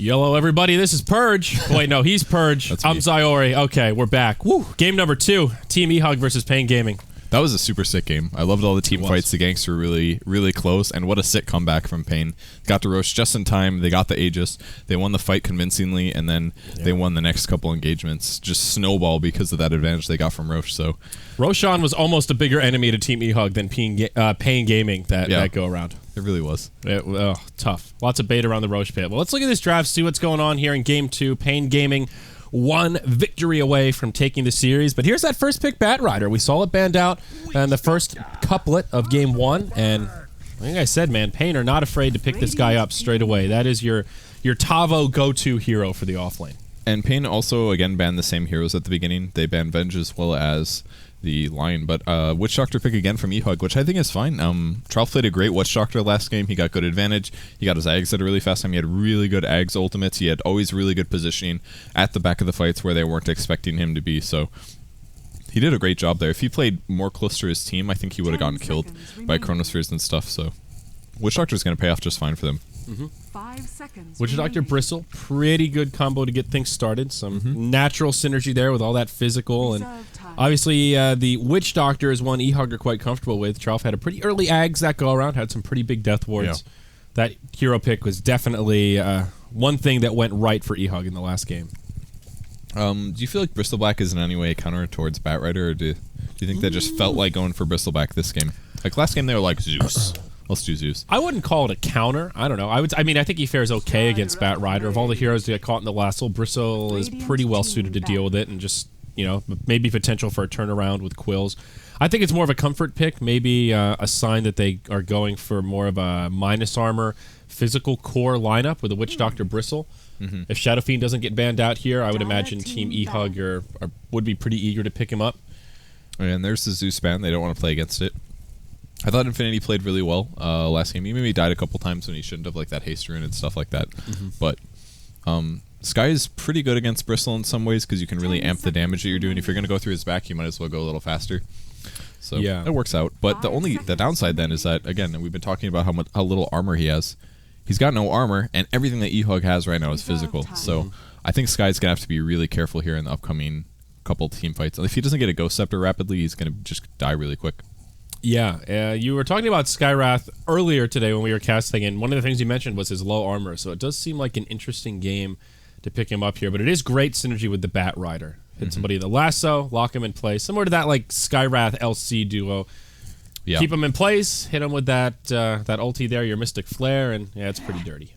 Hello, everybody. This is Purge. Wait, no, he's Purge. I'm Zyori. Okay, we're back. Woo! Game number 2, Team eHug versus paiN Gaming. That was a super sick game. I loved all the team fights. The ganks were really, really close, and what a sick comeback from paiN. Got to Rosh just in time. They got the Aegis. They won the fight convincingly, and then they won the next couple engagements. Just snowball because of that advantage they got from Rosh. So Roshan was almost a bigger enemy to Team eHug than paiN Gaming that go around. It really was. Tough. Lots of bait around the Rosh pit. Well, let's look at this draft, see what's going on here in Game 2. paiN Gaming, one victory away from taking the series. But here's that first pick, Batrider. We saw it banned out in the first couplet of Game 1. And I think I said, man, paiN are not afraid to pick this guy up straight away. That is your Tavo go-to hero for the offlane. And paiN also, again, banned the same heroes at the beginning. They banned Venge as well as the Lion, but Witch Doctor pick again from eHug, which I think is fine. Trout played a great Witch Doctor last game. He got good advantage. He got his Ags at a really fast time. He had really good Ags ultimates. He had always really good positioning at the back of the fights where they weren't expecting him to be, so he did a great job there. If he played more close to his team, I think he would have gotten killed by Chronospheres and stuff, so Witch Doctor is going to pay off just fine for them. 5 seconds. Witch Doctor Bristle, pretty good combo to get things started. Some natural synergy there with all that physical, and obviously the Witch Doctor is one eHug are quite comfortable with. Trough had a pretty early Ags that go around, had some pretty big death wards. That hero pick was definitely one thing that went right for eHug in the last game. Do you feel like Bristleback is in any way a counter towards Batrider, or do you think that just felt like going for Bristleback this game? Like last game they were like Zeus. Let's do Zeus. I wouldn't call it a counter. I don't know. I mean, I think he fares okay against Batrider. Of all the heroes that get caught in the lasso, Bristle is pretty well suited to deal with it, and just, you know, maybe potential for a turnaround with Quills. I think it's more of a comfort pick, maybe a sign that they are going for more of a minus armor, physical core lineup with a Witch Doctor Bristle. If Shadow Fiend doesn't get banned out here, I would imagine Team eHug would be pretty eager to pick him up. And there's the Zeus ban. They don't want to play against it. I thought Infinity played really well last game. He maybe died a couple times when he shouldn't have, like that haste rune and stuff like that. But Sky is pretty good against Bristle in some ways because you can really amp the damage that you're doing. If you're going to go through his back, you might as well go a little faster. So it works out. But the downside then is that, again, we've been talking about how little armor he has. He's got no armor, and everything that eHug has right now is physical. So I think Sky's going to have to be really careful here in the upcoming couple team fights. If he doesn't get a Ghost Scepter rapidly, he's going to just die really quick. Yeah, you were talking about Skywrath earlier today when we were casting, and one of the things you mentioned was his low armor, so it does seem like an interesting game to pick him up here, but it is great synergy with the Batrider. Hit somebody in the lasso, lock him in place, similar to that like Skywrath LC duo. Keep him in place, hit him with that ulti there, your Mystic Flare, and it's pretty dirty.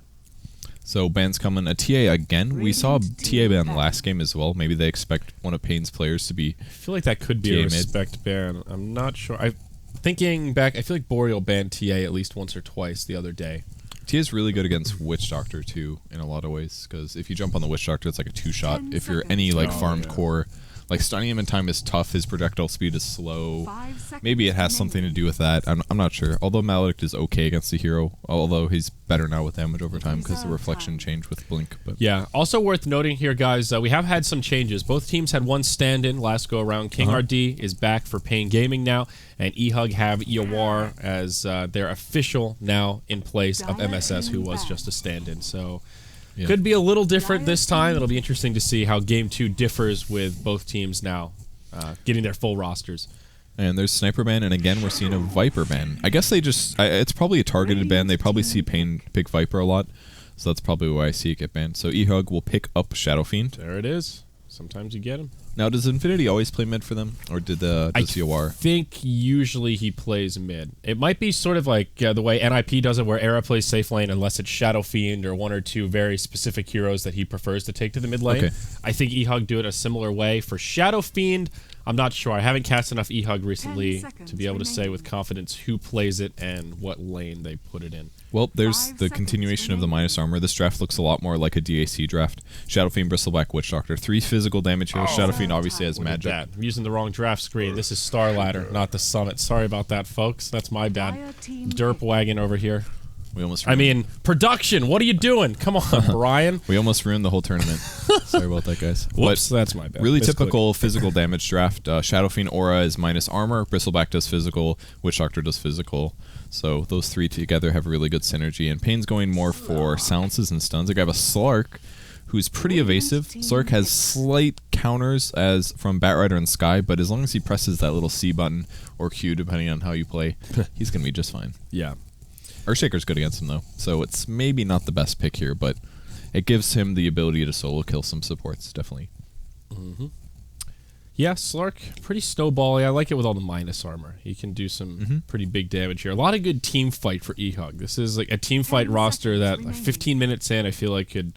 So bans coming. A TA again. We saw TA ban last game as well. Maybe they expect one of paiN's players to be I feel like that could be a respect ban. I'm not sure. Thinking back, I feel like Boreal banned TA at least once or twice the other day. TA is really good against Witch Doctor too, in a lot of ways, because if you jump on the Witch Doctor, it's like a 2-shot. If you're any like farmed core, like stunning him in time is tough. His projectile speed is slow. Maybe it has something to do with that. I'm not sure. Although Maledict is okay against the hero, although he's better now with damage over time because the reflection changed with Blink. But yeah, also worth noting here, guys, we have had some changes. Both teams had one stand-in last go-around. King RD is back for paiN Gaming now, and eHug have Iawar as their official now in place of MSS, who was just a stand-in. So could be a little different this time. It'll be interesting to see how Game 2 differs with both teams now getting their full rosters. And there's Sniper ban, and again we're seeing a Viper ban. I guess they just it's probably a targeted ban. They probably see paiN pick Viper a lot, so that's probably why I see it get banned. So eHug will pick up Shadow Fiend. There it is. Sometimes you get him. Now, does Infinity always play mid for them, or does Iawar? I think usually he plays mid. It might be sort of like the way NIP does it, where Era plays safe lane unless it's Shadow Fiend or one or two very specific heroes that he prefers to take to the mid lane. I think eHug do it a similar way. For Shadow Fiend, I'm not sure. I haven't cast enough eHug recently to be able to say with confidence who plays it and what lane they put it in. Well, there's the continuation of the minus armor. This draft looks a lot more like a DAC draft. Shadow Fiend, Bristleback, Witch Doctor. 3 physical damage heroes. Shadow Fiend obviously has magic. I'm using the wrong draft screen. This is Star Ladder, not the Summit. Sorry about that, folks. That's my bad. Derp wagon over here. We almost. I mean, production. What are you doing? Come on, Brian. We almost ruined the whole tournament. Sorry about that, guys. Whoops, that's my bad. Really typical physical damage draft. Shadow Fiend Aura is minus armor. Bristleback does physical. Witch Doctor does physical. So those three together have really good synergy. And paiN's going more for silences and stuns. I grab a Slark, who's pretty evasive. Slark has slight counters as from Batrider and Sky, but as long as he presses that little C button or Q, depending on how you play, he's going to be just fine. Yeah. Earthshaker's good against him, though, so it's maybe not the best pick here, but it gives him the ability to solo kill some supports, definitely. Yeah, Slark, pretty snowbally. I like it with all the minus armor. He can do some pretty big damage here. A lot of good team fight for eHug. This is like a team fight roster that 15 minutes in, I feel like could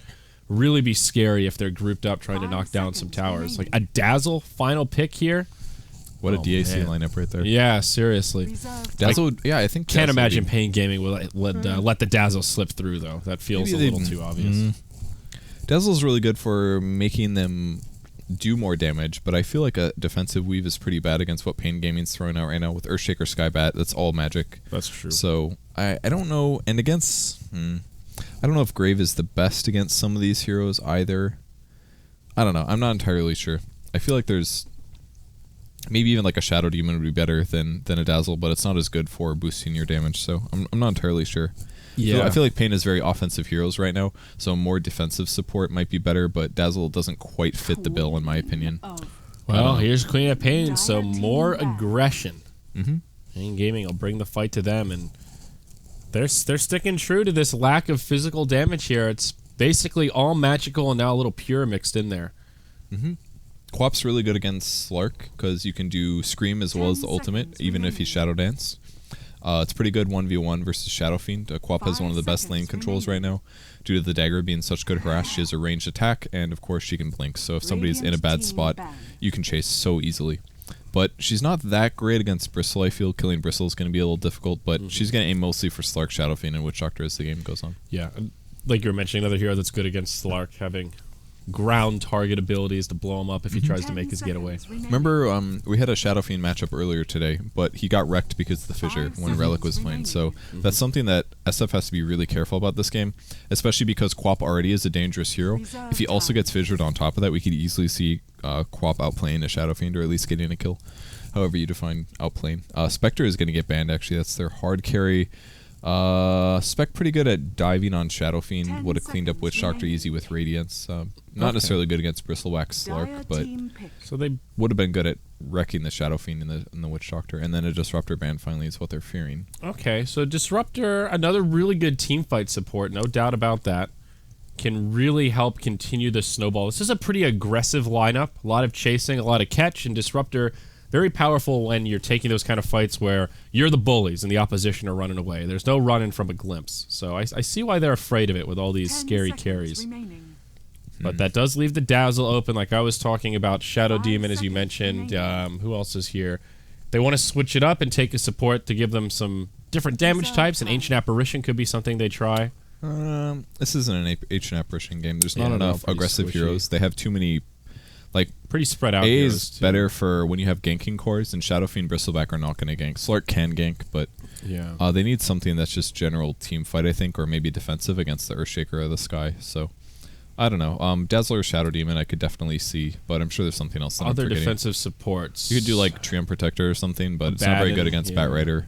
really be scary if they're grouped up trying to knock down some towers. Like a Dazzle final pick here. What a DAC lineup right there. Yeah, seriously. Dazzle, yeah, I think. Can't imagine paiN Gaming will let the Dazzle slip through, though. That feels a little too obvious. Dazzle's really good for making them do more damage, but I feel like a defensive weave is pretty bad against what paiN Gaming's throwing out right now with Earthshaker Skybat. That's all magic. That's true. So I don't know, and against I don't know if Grave is the best against some of these heroes either. I don't know. I'm not entirely sure. I feel like there's maybe even like a Shadow Demon would be better than a Dazzle, but it's not as good for boosting your damage, so I'm not entirely sure. Yeah. So I feel like paiN is very offensive heroes right now, so more defensive support might be better, but Dazzle doesn't quite fit the bill in my opinion. Well, here's Queen of paiN, so more aggression. paiN Gaming will bring the fight to them, and they're sticking true to this lack of physical damage here. It's basically all magical and now a little pure mixed in there. Quap's really good against Slark because you can do Scream as well as the ultimate, even if he's Shadow Dance. It's pretty good 1v1 versus Shadow Fiend. Quap has one of the best lane controls right now. Due to the dagger being such good harass, she has a ranged attack, and of course she can blink. So if somebody's in a bad spot, you can chase so easily. But she's not that great against Bristle, I feel. Killing Bristle is going to be a little difficult, but she's going to aim mostly for Slark, Shadow Fiend, and Witch Doctor as the game goes on. Yeah, like you were mentioning, another hero that's good against Slark, having ground target abilities to blow him up if he tries to make his getaway. Remember, we had a Shadow Fiend matchup earlier today, but he got wrecked because of the fissure when Relic was playing. So that's something that SF has to be really careful about this game, especially because Quap already is a dangerous hero. If he also gets fissured on top of that, we could easily see Quap outplaying a Shadow Fiend, or at least getting a kill. However you define outplaying. Spectre is going to get banned, actually. That's their hard carry. Spec pretty good at diving on Shadow Fiend. Would have cleaned up Witch Doctor easy with Radiance. Not necessarily good against Bristleback Slark, but so they would have been good at wrecking the Shadow Fiend in the Witch Doctor. And then a Disruptor ban finally is what they're fearing. Okay, so Disruptor, another really good teamfight support, no doubt about that. Can really help continue the snowball. This is a pretty aggressive lineup. A lot of chasing, a lot of catch, and Disruptor very powerful when you're taking those kind of fights where you're the bullies and the opposition are running away. There's no running from a glimpse. So I see why they're afraid of it with all these scary carries. But that does leave the Dazzle open, like I was talking about. Shadow Demon, as you mentioned. Who else is here? They want to switch it up and take a support to give them some different damage types. An Ancient Apparition could be something they try. This isn't an Ancient Apparition game. There's not enough aggressive heroes. They have too many. Like, pretty spread out. A is better for when you have ganking cores, and Shadow Fiend, Bristleback are not going to gank. Slark can gank, but they need something that's just general team fight, I think, or maybe defensive against the Earthshaker or the Sky. So, I don't know. Dazzler or Shadow Demon I could definitely see, but I'm sure there's something else that I'm forgetting. Defensive supports. You could do like Triumph Protector or something, but it's not very good against Batrider.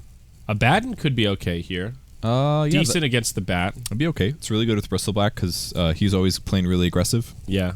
A Batten could be okay here. Decent against the Bat. It'd be okay. It's really good with Bristleback because he's always playing really aggressive. Yeah.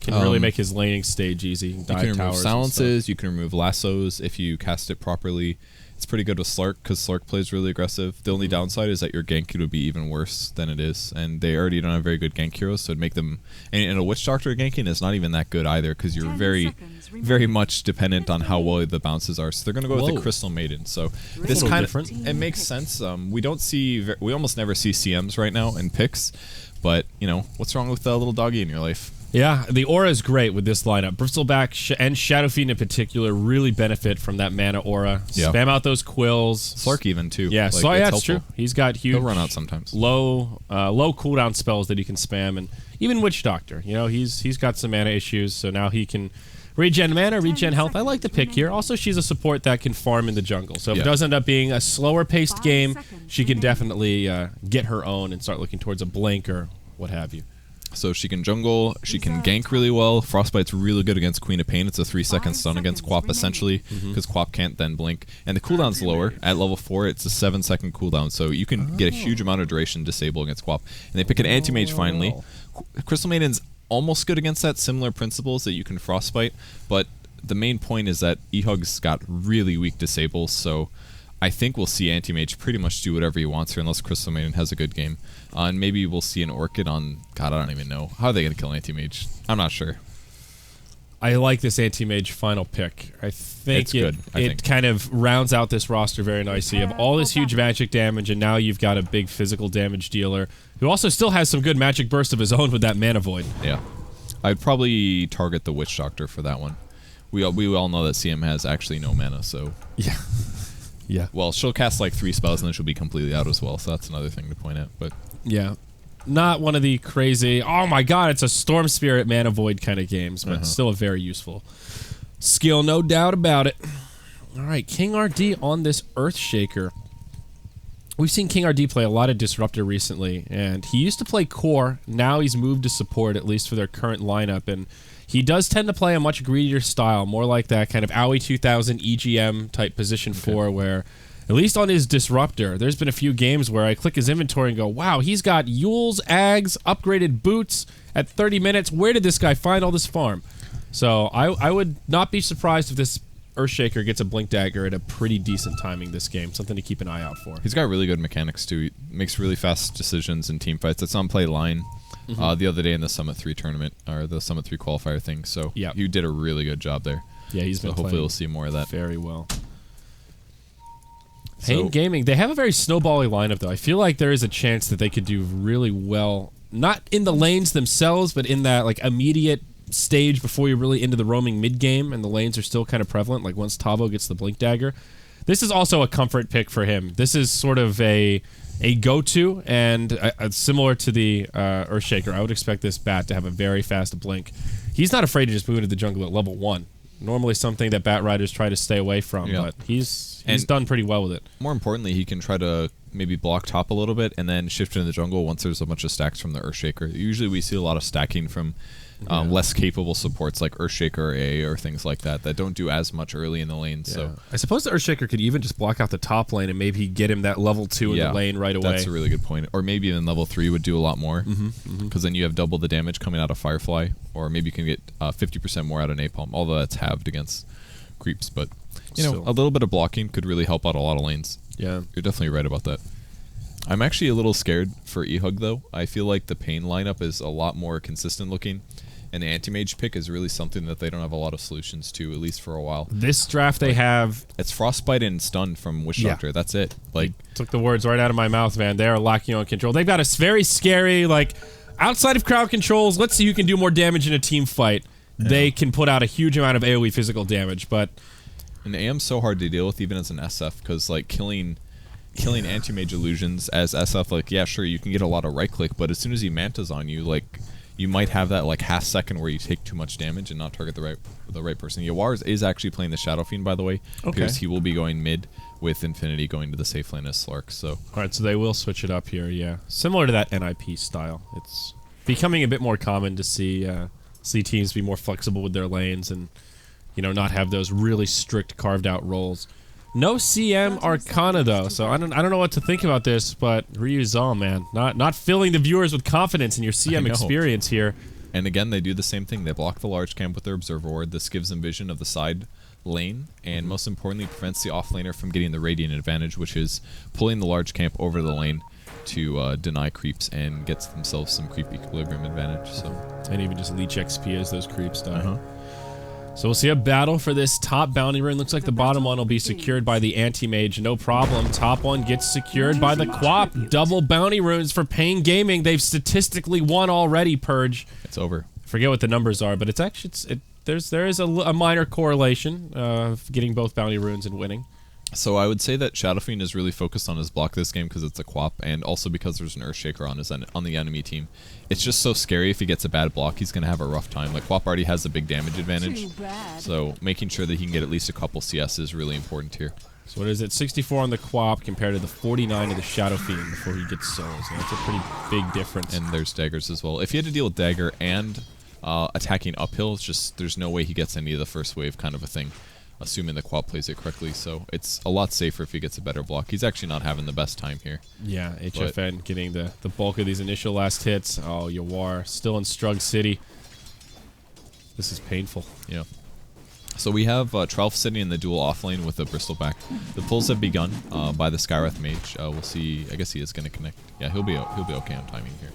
Can really make his laning stage easy. You can remove silences, you can remove lassos if you cast it properly. It's pretty good with Slark because Slark plays really aggressive. The only downside is that your gank would be even worse than it is, and they already don't have very good gank heroes, so it'd make them. And a Witch Doctor ganking is not even that good either because you're very, very much dependent on how well the bounces are. So they're going to go with the Crystal Maiden. So this kind of it makes sense. We almost never see CMs right now in picks, but you know what's wrong with the little doggy in your life? Yeah, the aura is great with this lineup. Bristleback and Shadow Fiend in particular really benefit from that mana aura. Yeah. Spam out those quills. Slark even too. Yeah, so that's true. He's got huge. He'll run out sometimes. Low cooldown spells that he can spam, and even Witch Doctor. You know, he's got some mana issues, so now he can Regen mana, regen health. I like the pick here. Also, she's a support that can farm in the jungle. So if it does end up being a slower-paced game, she can definitely get her own and start looking towards a blink or what have you. So she can jungle, she can gank really well. Frostbite's really good against Queen of Pain. It's a 3-second stun against Quap, essentially, because Quap can't then blink. And the cooldown's lower. At level 4, it's a 7-second cooldown, so you can get a huge amount of duration disable against Quap. And they pick an Anti-Mage finally. Crystal Maiden's almost good against that, similar principles that you can Frostbite, but the main point is that eHug's got really weak disables, so I think we'll see Anti-Mage pretty much do whatever he wants here unless Crystal Maiden has a good game. And maybe we'll see an Orchid on... God, I don't even know. How are they going to kill Anti-Mage? I'm not sure. I like this Anti-Mage final pick. I think It's good, I think. kind of rounds out this roster very nicely. You have all this huge magic damage, and now you've got a big physical damage dealer who also still has some good magic burst of his own with that Mana Void. Yeah. I'd probably target the Witch Doctor for that one. We all know that CM has actually no mana, so... Yeah. Yeah. Well, she'll cast like 3 spells and then she'll be completely out as well, so that's another thing to point out. But yeah. Not one of the crazy, oh my god, it's a Storm Spirit Mana Void kind of games, but still a very useful skill, no doubt about it. Alright, King RD on this Earthshaker. We've seen King RD play a lot of Disruptor recently, and he used to play core, now he's moved to support, at least for their current lineup, and he does tend to play a much greedier style, more like that kind of Owie 2000 EGM type position 4, where, at least on his Disruptor, there's been a few games where I click his inventory and go, wow, he's got Yules, Ags, upgraded boots at 30 minutes. Where did this guy find all this farm? So I would not be surprised if this Earthshaker gets a Blink Dagger at a pretty decent timing this game. Something to keep an eye out for. He's got really good mechanics too. He makes really fast decisions in team fights. It's on play line the other day in the Summit 3 tournament, or the Summit 3 qualifier thing. So you did a really good job there. Yeah, he's been hopefully we'll see more of that. Very well. paiN Gaming, they have a very snowbally lineup though. I feel like there is a chance that they could do really well, not in the lanes themselves, but in that like immediate stage before you're really into the roaming mid game and the lanes are still kind of prevalent, like once Tavo gets the Blink Dagger. This is also a comfort pick for him. This is sort of a go-to, and similar to the Earthshaker, I would expect this bat to have a very fast blink. He's not afraid to just move into the jungle at level 1. Normally something that bat riders try to stay away from, but he's done pretty well with it. More importantly, he can try to maybe block top a little bit and then shift into the jungle once there's a bunch of stacks from the Earthshaker. Usually we see a lot of stacking from less capable supports like Earthshaker or A or things like that that don't do as much early in the lane. So I suppose the Earthshaker could even just block out the top lane and maybe get him that level 2 in the lane right away. That's a really good point. Or maybe even level 3 would do a lot more, because then you have double the damage coming out of Firefly, or maybe you can get 50% more out of Napalm, although that's halved against creeps. But you know, a little bit of blocking could really help out a lot of lanes. Yeah, you're definitely right about that. I'm actually a little scared for eHug though. I feel like the paiN lineup is a lot more consistent looking, and the Anti-Mage pick is really something that they don't have a lot of solutions to, at least for a while. This draft they have... It's Frostbite and Stun from Witch Doctor. That's it. Like, you took the words right out of my mouth, man. They are lacking on control. They've got a very scary, like, outside of crowd controls, let's see who can do more damage in a team fight. Yeah. They can put out a huge amount of AoE physical damage, but... And AM's so hard to deal with even as an SF, because, like, killing Anti-Mage illusions as SF, like, yeah, sure, you can get a lot of right-click, but as soon as he mantas on you, like... You might have that like half second where you take too much damage and not target the right person. Yawar is actually playing the Shadow Fiend, by the way. Because he will be going mid with Infinity going to the safe lane as Slark. So alright, so they will switch it up here, yeah. Similar to that NIP style. It's becoming a bit more common to see teams be more flexible with their lanes and, you know, not have those really strict carved out roles. No CM Arcana though, so I don't know what to think about this, but Ryu Zal, man, not filling the viewers with confidence in your CM experience here. And again, they do the same thing. They block the large camp with their Observer Ward. This gives them vision of the side lane, and most importantly, prevents the offlaner from getting the Radiant advantage, which is pulling the large camp over the lane to deny creeps and gets themselves some creep equilibrium advantage. So and even just leech XP as those creeps die. So we'll see a battle for this top bounty rune. Looks like the bottom one will be secured by the Anti-Mage. No problem. Top one gets secured by the Quap. Double bounty runes for paiN Gaming. They've statistically won already, Purge. It's over. I forget what the numbers are, but it's actually there is a minor correlation of getting both bounty runes and winning. So I would say that Shadow Fiend is really focused on his block this game because it's a quap, and also because there's an Earthshaker on the enemy team. It's just so scary if he gets a bad block, he's going to have a rough time. Like, quap already has a big damage advantage, so making sure that he can get at least a couple CS is really important here. So what is it? 64 on the quap compared to the 49 of the Shadow Fiend before he gets souls. And that's a pretty big difference. And there's daggers as well. If he had to deal with dagger and attacking uphill, it's just there's no way he gets any of the first wave kind of a thing, assuming the quap plays it correctly. So it's a lot safer if he gets a better block. He's actually not having the best time here. Yeah, HFN getting the bulk of these initial last hits. Oh, Yawar still in Strug City. This is painful. Yeah. So we have Trelf sitting in the dual off lane with the Bristleback. The pulls have begun by the Skywrath Mage. We'll see. I guess he is going to connect. Yeah, he'll be okay on timing here.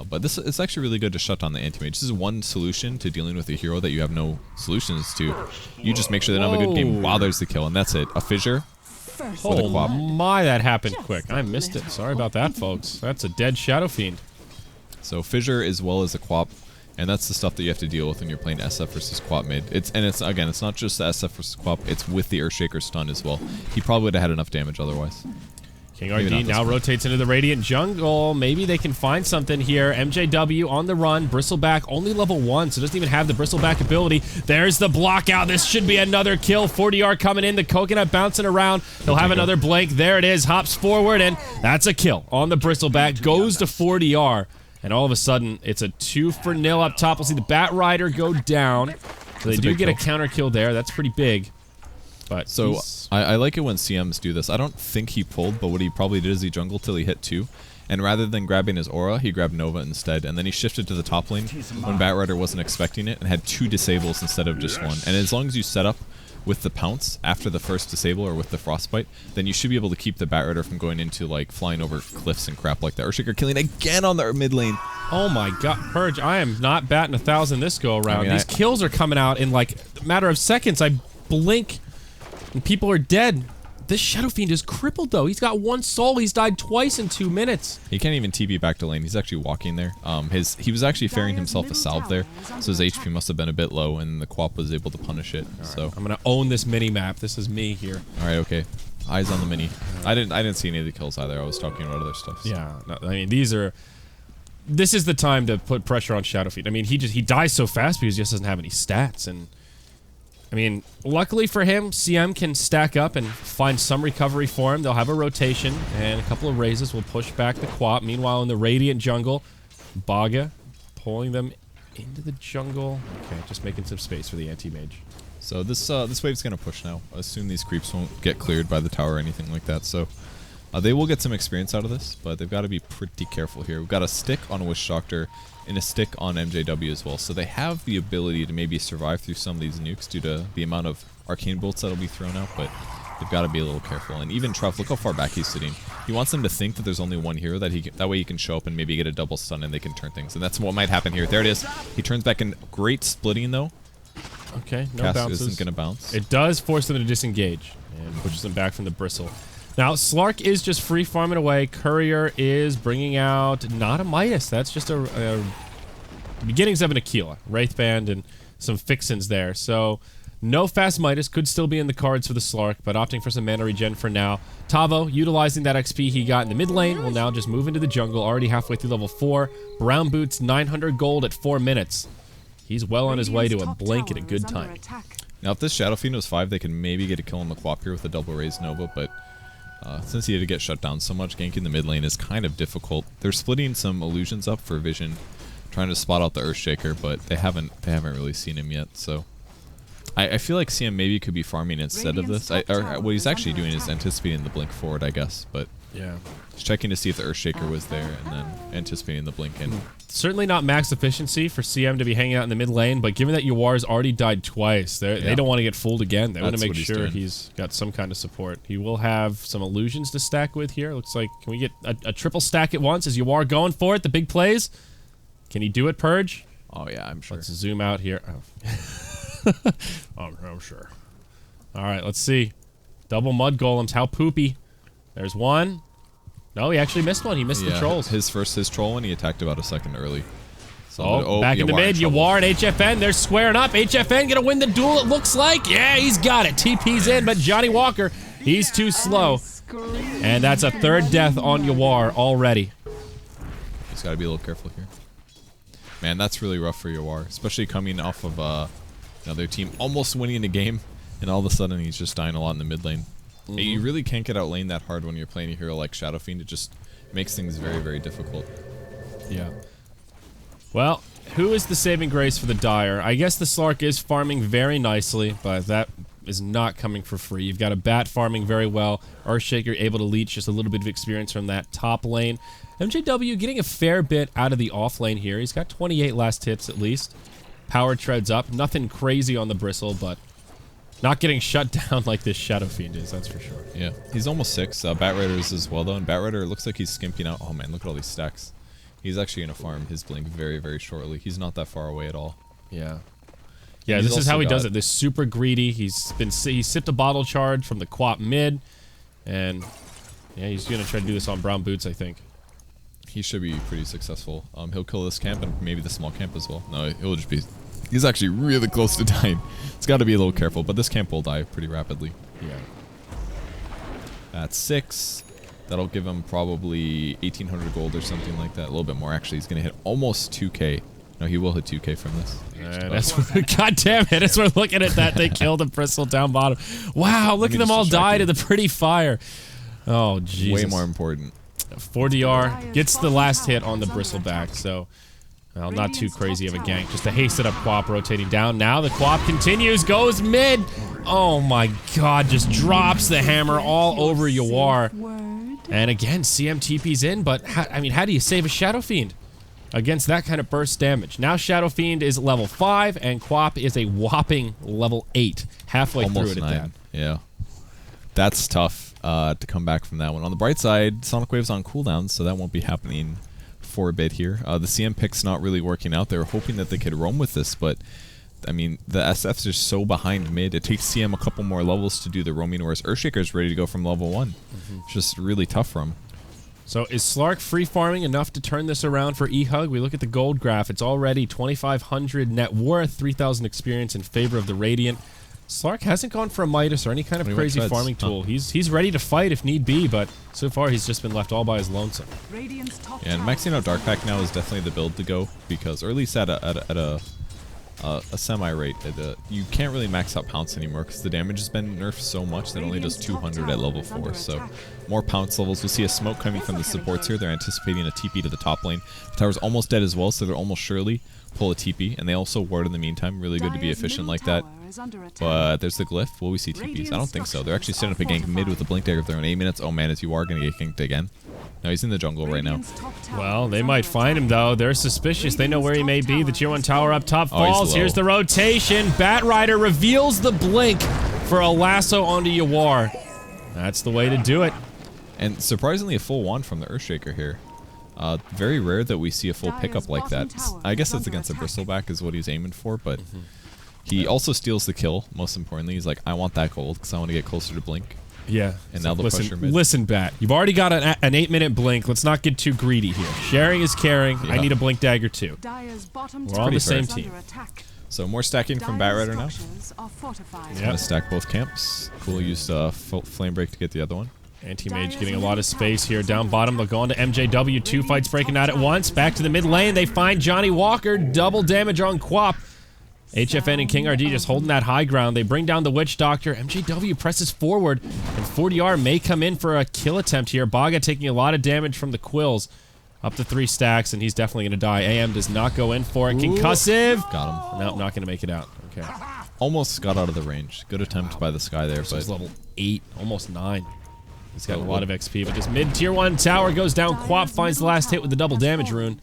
But it's actually really good to shut down the anti-mage. This is one solution to dealing with a hero that you have no solutions to. You just make sure they don't have a good game. Wow, there's the kill, and that's it. A fissure. Oh my, that happened quick. I missed it. Sorry about that, folks. That's a dead Shadow Fiend. So fissure as well as a quap. And that's the stuff that you have to deal with when you're playing SF versus quap mid. It's not just the SF versus quap, it's with the Earthshaker stun as well. He probably would have had enough damage otherwise. King RD now rotates into the Radiant jungle. Maybe they can find something here. MJW on the run. Bristleback only level 1, so doesn't even have the Bristleback ability. There's the block out. This should be another kill. 40R coming in. The Coconut bouncing around. He'll have another blink. There it is. Hops forward, and that's a kill on the Bristleback. Goes to 40R. And all of a sudden, it's a 2-for-0 up top. We'll see the Bat Rider go down. So they do get a counter kill there. That's pretty big. But so I like it when CMs do this. I don't think he pulled, but what he probably did is he jungled till he hit 2. And rather than grabbing his aura, he grabbed Nova instead. And then he shifted to the top lane when Bat Rider wasn't expecting it and had 2 disables instead of just 1. And as long as you set up with the pounce after the first disable or with the frostbite, then you should be able to keep the Bat Rider from going into like flying over cliffs and crap like that. Earthshaker killing again on the mid lane. Oh my god, Purge, I am not batting 1,000 this go around. I mean, these kills are coming out in like a matter of seconds. I blink and people are dead. This Shadow Fiend is crippled though. He's got 1 soul. He's died twice in 2 minutes. He can't even TB back to lane. He's actually walking there. He was actually fairing himself a salve there, so his HP must have been a bit low, and the quap was able to punish it. Right, so I'm gonna own this mini map. This is me here. All right, okay. Eyes on the mini. I didn't see any of the kills either. I was talking about other stuff. So. Yeah, no, I mean this is the time to put pressure on Shadow Fiend. I mean, he dies so fast because he just doesn't have any stats, and I mean, luckily for him, CM can stack up and find some recovery for him. They'll have a rotation, and a couple of raises will push back the quap. Meanwhile, in the Radiant jungle, Baga pulling them into the jungle. Okay, just making some space for the anti-mage. So this wave's gonna push now. I assume these creeps won't get cleared by the tower or anything like that. So they will get some experience out of this, but they've got to be pretty careful here. We've got a stick on Wish Doctor and a stick on MJW as well. So they have the ability to maybe survive through some of these nukes due to the amount of arcane bolts that'll be thrown out, but they've got to be a little careful. And even Treff, look how far back he's sitting. He wants them to think that there's only one hero that way he can show up and maybe get a double stun and they can turn things. And that's what might happen here. There it is. He turns back in. Great splitting though. Okay, no Cast bounces. isn't gonna bounce. It does force them to disengage and pushes them back from the bristle. Now, Slark is just free farming away. Courier is bringing out not a Midas. That's just a beginnings of an Aquila. Wraithband and some fixins there. So, no fast Midas. Could still be in the cards for the Slark, but opting for some mana regen for now. Tavo, utilizing that XP he got in the mid lane, will now just move into the jungle, already halfway through level 4. Brown Boots, 900 gold at 4 minutes. He's well on his way to a blink at a good time. Now, if this Shadow Fiend was 5, they can maybe get a kill on the quap here with a double raise Nova, but since he had to get shut down so much, ganking the mid lane is kind of difficult. They're splitting some illusions up for vision, trying to spot out the Earthshaker, but they haven't really seen him yet. So I feel like CM maybe could be farming instead of this. What he's actually doing is anticipating the blink forward, I guess. But yeah, he's checking to see if the Earthshaker was there and then anticipating the blink in. Certainly not max efficiency for CM to be hanging out in the mid lane, but given that Yawar's already died twice, they don't want to get fooled again. They want to make sure he's got some kind of support. He will have some illusions to stack with here. Looks like, can we get a triple stack at once? Is Yawar going for it? The big plays? Can he do it, Purge? Oh, yeah, I'm sure. Let's zoom out here. Oh. I'm sure. All right, let's see. Double mud golems. How poopy. There's one. No, he actually missed one. He missed the trolls. His troll, and he attacked about a second early. Oh, back in the mid. Yawar and HFN, they're squaring up. HFN gonna win the duel, it looks like. Yeah, he's got it. TP's in, but Johnny Walker, he's too slow. And that's a third death on Yawar already. Just gotta be a little careful here. Man, that's really rough for Yawar, especially coming off of another team almost winning the game, and all of a sudden he's just dying a lot in the mid lane. You really can't get out lane that hard when you're playing a hero like Shadow Fiend. It just makes things very, very difficult. Yeah. Well, who is the saving grace for the Dire? I guess the Slark is farming very nicely, but that is not coming for free. You've got a Bat farming very well. Earthshaker able to leech just a little bit of experience from that top lane. MJW getting a fair bit out of the off lane here. He's got 28 last hits at least. Power treads up. Nothing crazy on the bristle, but not getting shut down like this Shadow Fiend is, that's for sure. Yeah, he's almost 6. Batrider's as well, though, and Batrider looks like he's skimping out. Oh, man, look at all these stacks. He's actually going to farm his Blink very, very shortly. He's not that far away at all. Yeah. Yeah, this is how he does it. This super greedy. He sipped a bottle charge from the Quap mid, and yeah, he's going to try to do this on Brown Boots, I think. He should be pretty successful. He'll kill this camp and maybe the small camp as well. No, he'll just be... He's actually really close to dying. It's got to be a little careful, but this camp will die pretty rapidly. Yeah. That's 6. That'll give him probably 1,800 gold or something like that. A little bit more, actually. He's going to hit almost 2k. No, he will hit 2k from this. God damn it, as we're looking at that, they killed a Bristle down bottom. Wow, look at them all die to the pretty fire. Oh, Jesus. Way more important. 4DR gets the last hit on the Bristleback, so... Well, not too crazy of a gank. Just a hasted up Quap rotating down. Now the Quap continues, goes mid. Oh my god, just drops the hammer all over Yawar. And again, CM TP's in, but I mean, how do you save a Shadow Fiend against that kind of burst damage? Now Shadow Fiend is level 5, and Quap is a whopping level 8. Halfway Almost through it 9. at that. Yeah. That's tough to come back from that one. On the bright side, Sonic Wave's on cooldown, so that won't be happening for a bit here. The CM pick's not really working out. They were hoping that they could roam with this, but I mean, the SFs are so behind mid. It takes CM a couple more levels to do the roaming, whereas Earthshaker's ready to go from level 1. It's just really tough for him. So is Slark free farming enough to turn this around for eHug? We look at the gold graph. It's already 2,500 net worth, 3,000 experience in favor of the Radiant. Slark hasn't gone for a Midas or any kind of crazy farming tool. He's ready to fight if need be, but so far he's just been left all by his lonesome. Yeah, and maxing out Dark Pack now is definitely the build to go, because, or at least at a semi rate, you can't really max out Pounce anymore because the damage has been nerfed so much that it only does 200 at level 4. So more Pounce levels. We see a smoke coming from the supports here. They're anticipating a TP to the top lane. The tower's almost dead as well, so they're almost surely pull a TP, and they also ward in the meantime. Really good to be efficient like that. But there's the glyph. Will we see TPs? I don't think so. They're actually setting up a gank mid with a blink dagger if they're in 8 minutes. Oh man, you are going to get ganked again. No, he's in the jungle right now. Well, they might find him though. They're suspicious. They know where he may be. The tier 1 tower up top falls. Here's the rotation. Batrider reveals the blink for a lasso onto Yawar. That's the way to do it. And surprisingly, a full wand from the Earthshaker here. Very rare that we see a full pickup like that. I guess that's against the Bristleback is what he's aiming for, but he also steals the kill, most importantly. He's like, I want that gold because I want to get closer to Blink. Yeah. And now the pressure mid. Listen, Bat. You've already got an 8-minute blink. Let's not get too greedy here. Sharing is caring. Yeah. I need a blink dagger too. We're on the same team. So more stacking from Batrider now. Yep. Gonna stack both camps. Cool, used Flame Break to get the other one. Anti-Mage getting a lot of space here. Down bottom, they'll go on to MJW. 2 fights breaking out at once. Back to the mid lane. They find Johnny Walker. Double damage on Quap. HFN and King RD just holding that high ground. They bring down the Witch Doctor. MJW presses forward, and 40R may come in for a kill attempt here. Baga taking a lot of damage from the Quills. Up to 3 stacks, and he's definitely going to die. AM does not go in for it. Concussive. Got him. Nope, not going to make it out. Okay. Almost got out of the range. Good attempt by the Sky there, but he's level 8, almost 9. He's got a lot of XP, but this mid tier 1 tower goes down. Quap finds the last hit with the double damage rune.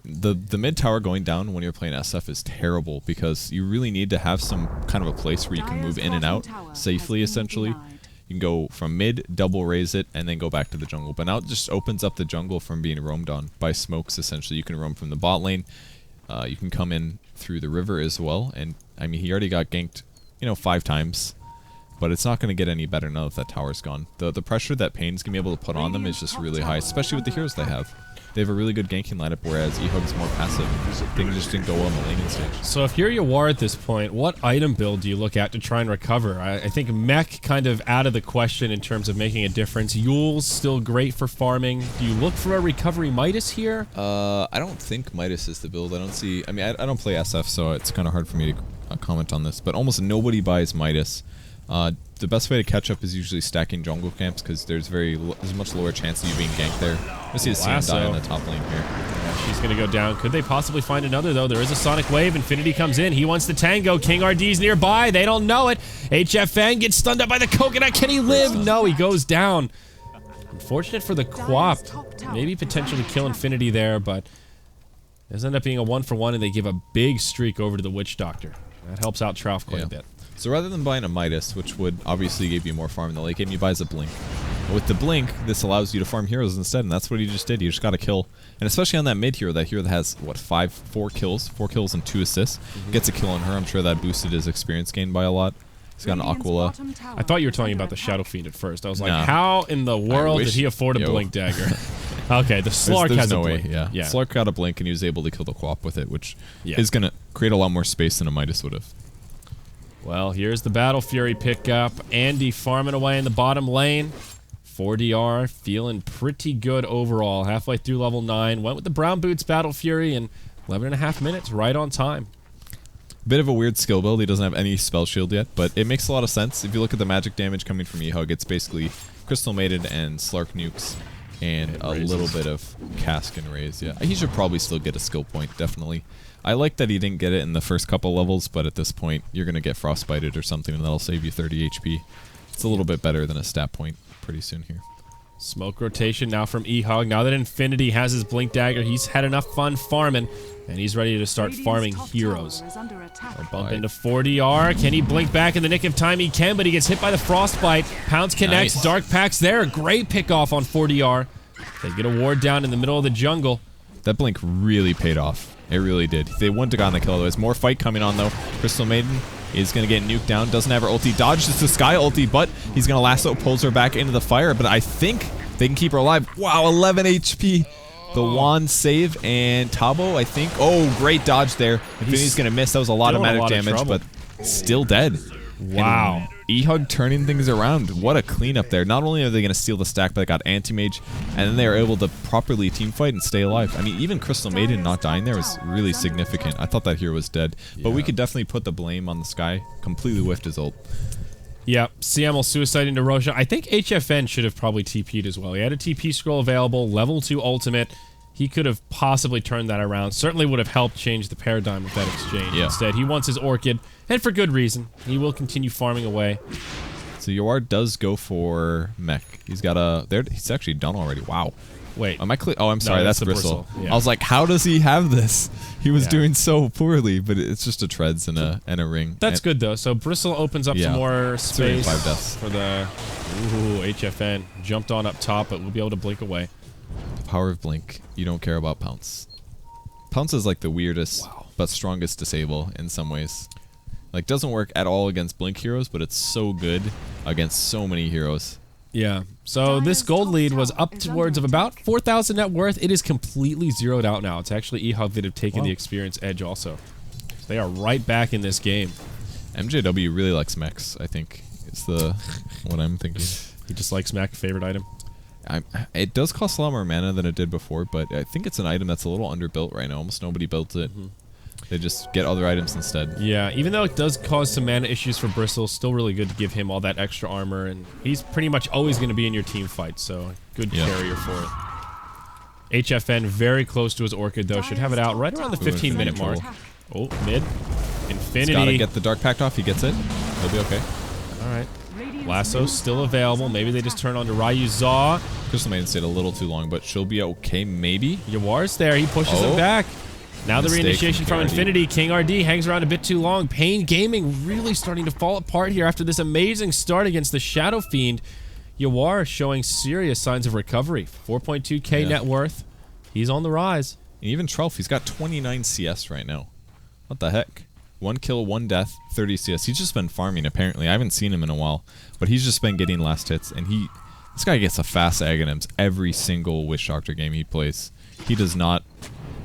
The mid tower going down when you're playing SF is terrible because you really need to have some kind of a place where you can move in and out safely, essentially. You can go from mid, double raise it, and then go back to the jungle. But now it just opens up the jungle from being roamed on by smokes, essentially. You can roam from the bot lane. You can come in through the river as well. And, I mean, he already got ganked, 5 times. But it's not going to get any better now that that tower's gone. The pressure that paiN's going to be able to put on them is just really high, especially with the heroes they have. they have a really good ganking lineup, whereas eHug's more passive. Things just didn't go well in the laning stage. So if you're Yawar at this point, what item build do you look at to try and recover? I think Mech kind of out of the question in terms of making a difference. Yule's still great for farming. Do you look for a recovery Midas here? I don't think Midas is the build. I don't see... I mean, I don't play SF, so it's kind of hard for me to comment on this, but almost nobody buys Midas. The best way to catch up is usually stacking jungle camps because there's much lower chance of you being ganked there. I see the CM die on the top lane here. Yeah, she's going to go down. Could they possibly find another, though? There is a Sonic Wave. Infinity comes in. He wants the tango. King RD's nearby. They don't know it. HFN gets stunned up by the coconut. Can he live? No, he goes down. Unfortunate for the Quap. Maybe potentially kill Infinity there, but it does end up being a 1-for-1, and they give a big streak over to the Witch Doctor. That helps out Trouf quite a bit. So rather than buying a Midas, which would obviously give you more farm in the late game, you buys a Blink. But with the Blink, this allows you to farm heroes instead, and that's what he just did. You just got to kill. And especially on that mid hero, that hero that has, what, 4 kills and 2 assists, gets a kill on her. I'm sure that boosted his experience gain by a lot. He's got an Aquila. I thought you were talking about the Shadow Fiend at first. I was like, how in the world did he afford a Blink Dagger? Okay, the Slark has no a Blink. Way, yeah. Slark got a Blink, and he was able to kill the Quap with it, which is going to create a lot more space than a Midas would have. Well, here's the Battle Fury pickup. Andy farming away in the bottom lane. 4DR, feeling pretty good overall. Halfway through level 9. Went with the Brown Boots Battle Fury in 11.5 minutes, right on time. Bit of a weird skill build. He doesn't have any spell shield yet, but it makes a lot of sense. If you look at the magic damage coming from eHug, it's basically Crystal Maiden and Slark nukes and a little bit of Cask and Raise. Yeah, he should probably still get a skill point, definitely. I like that he didn't get it in the first couple levels, but at this point, you're going to get Frostbited or something, and that'll save you 30 HP. It's a little bit better than a stat point pretty soon here. Smoke rotation now from eHug. Now that Infinity has his Blink Dagger, he's had enough fun farming, and he's ready to start farming heroes. A bump into 4DR. Can he blink back in the nick of time? He can, but he gets hit by the Frostbite. Pounce connects. Nice. Dark Pack's there. Great pick off on 4DR. They get a ward down in the middle of the jungle. That blink really paid off. It really did. They wouldn't have gotten the kill otherwise. More fight coming on, though. Crystal Maiden is going to get nuked down. Doesn't have her ulti. Dodges the Sky ulti, but he's going to lasso, pulls her back into the fire. But I think they can keep her alive. Wow, 11 HP. The wand save, and Tabo, I think. Oh, great dodge there. Infinity's going to miss. That was a lot of magic damage, but still dead. Wow. eHug turning things around. What a cleanup there. Not only are they going to steal the stack, but they got Anti-Mage, and then they are able to properly team fight and stay alive. I mean, even Crystal Maiden not dying there was really significant. I thought that hero was dead, but we could definitely put the blame on the Sky. Completely whiffed his ult. Yeah, CM will suicide into Roshan. I think HFN should have probably TP'd as well. He had a TP scroll available, level 2 ultimate. He could have possibly turned that around. Certainly would have helped change the paradigm of that exchange. Instead, he wants his Orchid, and for good reason. He will continue farming away. So Yawar does go for Mech. He's got a... He's actually done already. Wow. Wait. Am I Oh, I'm sorry. No, that's the Bristle. Yeah. I was like, how does he have this? He was doing so poorly, but it's just a Treads and a ring. That's good, though. So Bristle opens up some more space 5 deaths. For the... Ooh, HFN. Jumped on up top, but we'll be able to blink away. Power of Blink. You don't care about Pounce. Pounce is like the weirdest but strongest disable in some ways. Like, doesn't work at all against Blink heroes, but it's so good against so many heroes. Yeah. So this gold lead was up towards of about 4,000 net worth. It is completely zeroed out now. It's actually eHug that have taken the experience edge also. They are right back in this game. MJW really likes mechs, I think. It's what I'm thinking. He just likes mech, favorite item. It does cost a lot more mana than it did before, but I think it's an item that's a little underbuilt right now. Almost nobody built it. They just get other items instead. Yeah, even though it does cause some mana issues for Bristle, still really good to give him all that extra armor, and he's pretty much always going to be in your team fight, so good carrier for it. HFN very close to his Orchid, though. Should have it out right around the 15-minute mark. Oh, mid. Infinity. He's got to get the Dark Pact off. He gets it. He'll be okay. All right. Lasso still available. Maybe they just turn on to Ryu Zaw. Crystal Maiden stayed a little too long, but she'll be okay, maybe. Yawar's there. He pushes him back. Now the reinitiation from Infinity. King RD hangs around a bit too long. paiN Gaming really starting to fall apart here after this amazing start against the Shadow Fiend. Yawar showing serious signs of recovery. 4.2k net worth. He's on the rise. And even Trouf, he's got 29 CS right now. What the heck? 1 kill, 1 death, 30 CS. He's just been farming, apparently. I haven't seen him in a while, but he's just been getting last hits, and this guy gets a fast Aghanims every single Witch Doctor game he plays. He does not.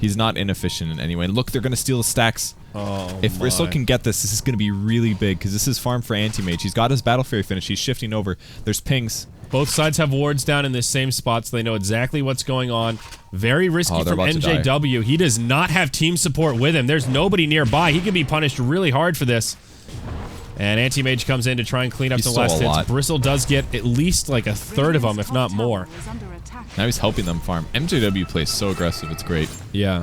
He's not inefficient in any way. Look, they're going to steal the stacks. Oh, if my. Bristle can get this, this is going to be really big because this is farm for Anti-Mage. He's got his Battle Fairy finish. He's shifting over. There's pings. Both sides have wards down in the same spot, so they know exactly what's going on. Very risky from NJW. He does not have team support with him. There's nobody nearby. He could be punished really hard for this. And Anti-Mage comes in to try and clean up the last hits. Bristle does get at least like a third of them, if not more. Now he's helping them farm. MJW plays so aggressive, it's great. Yeah.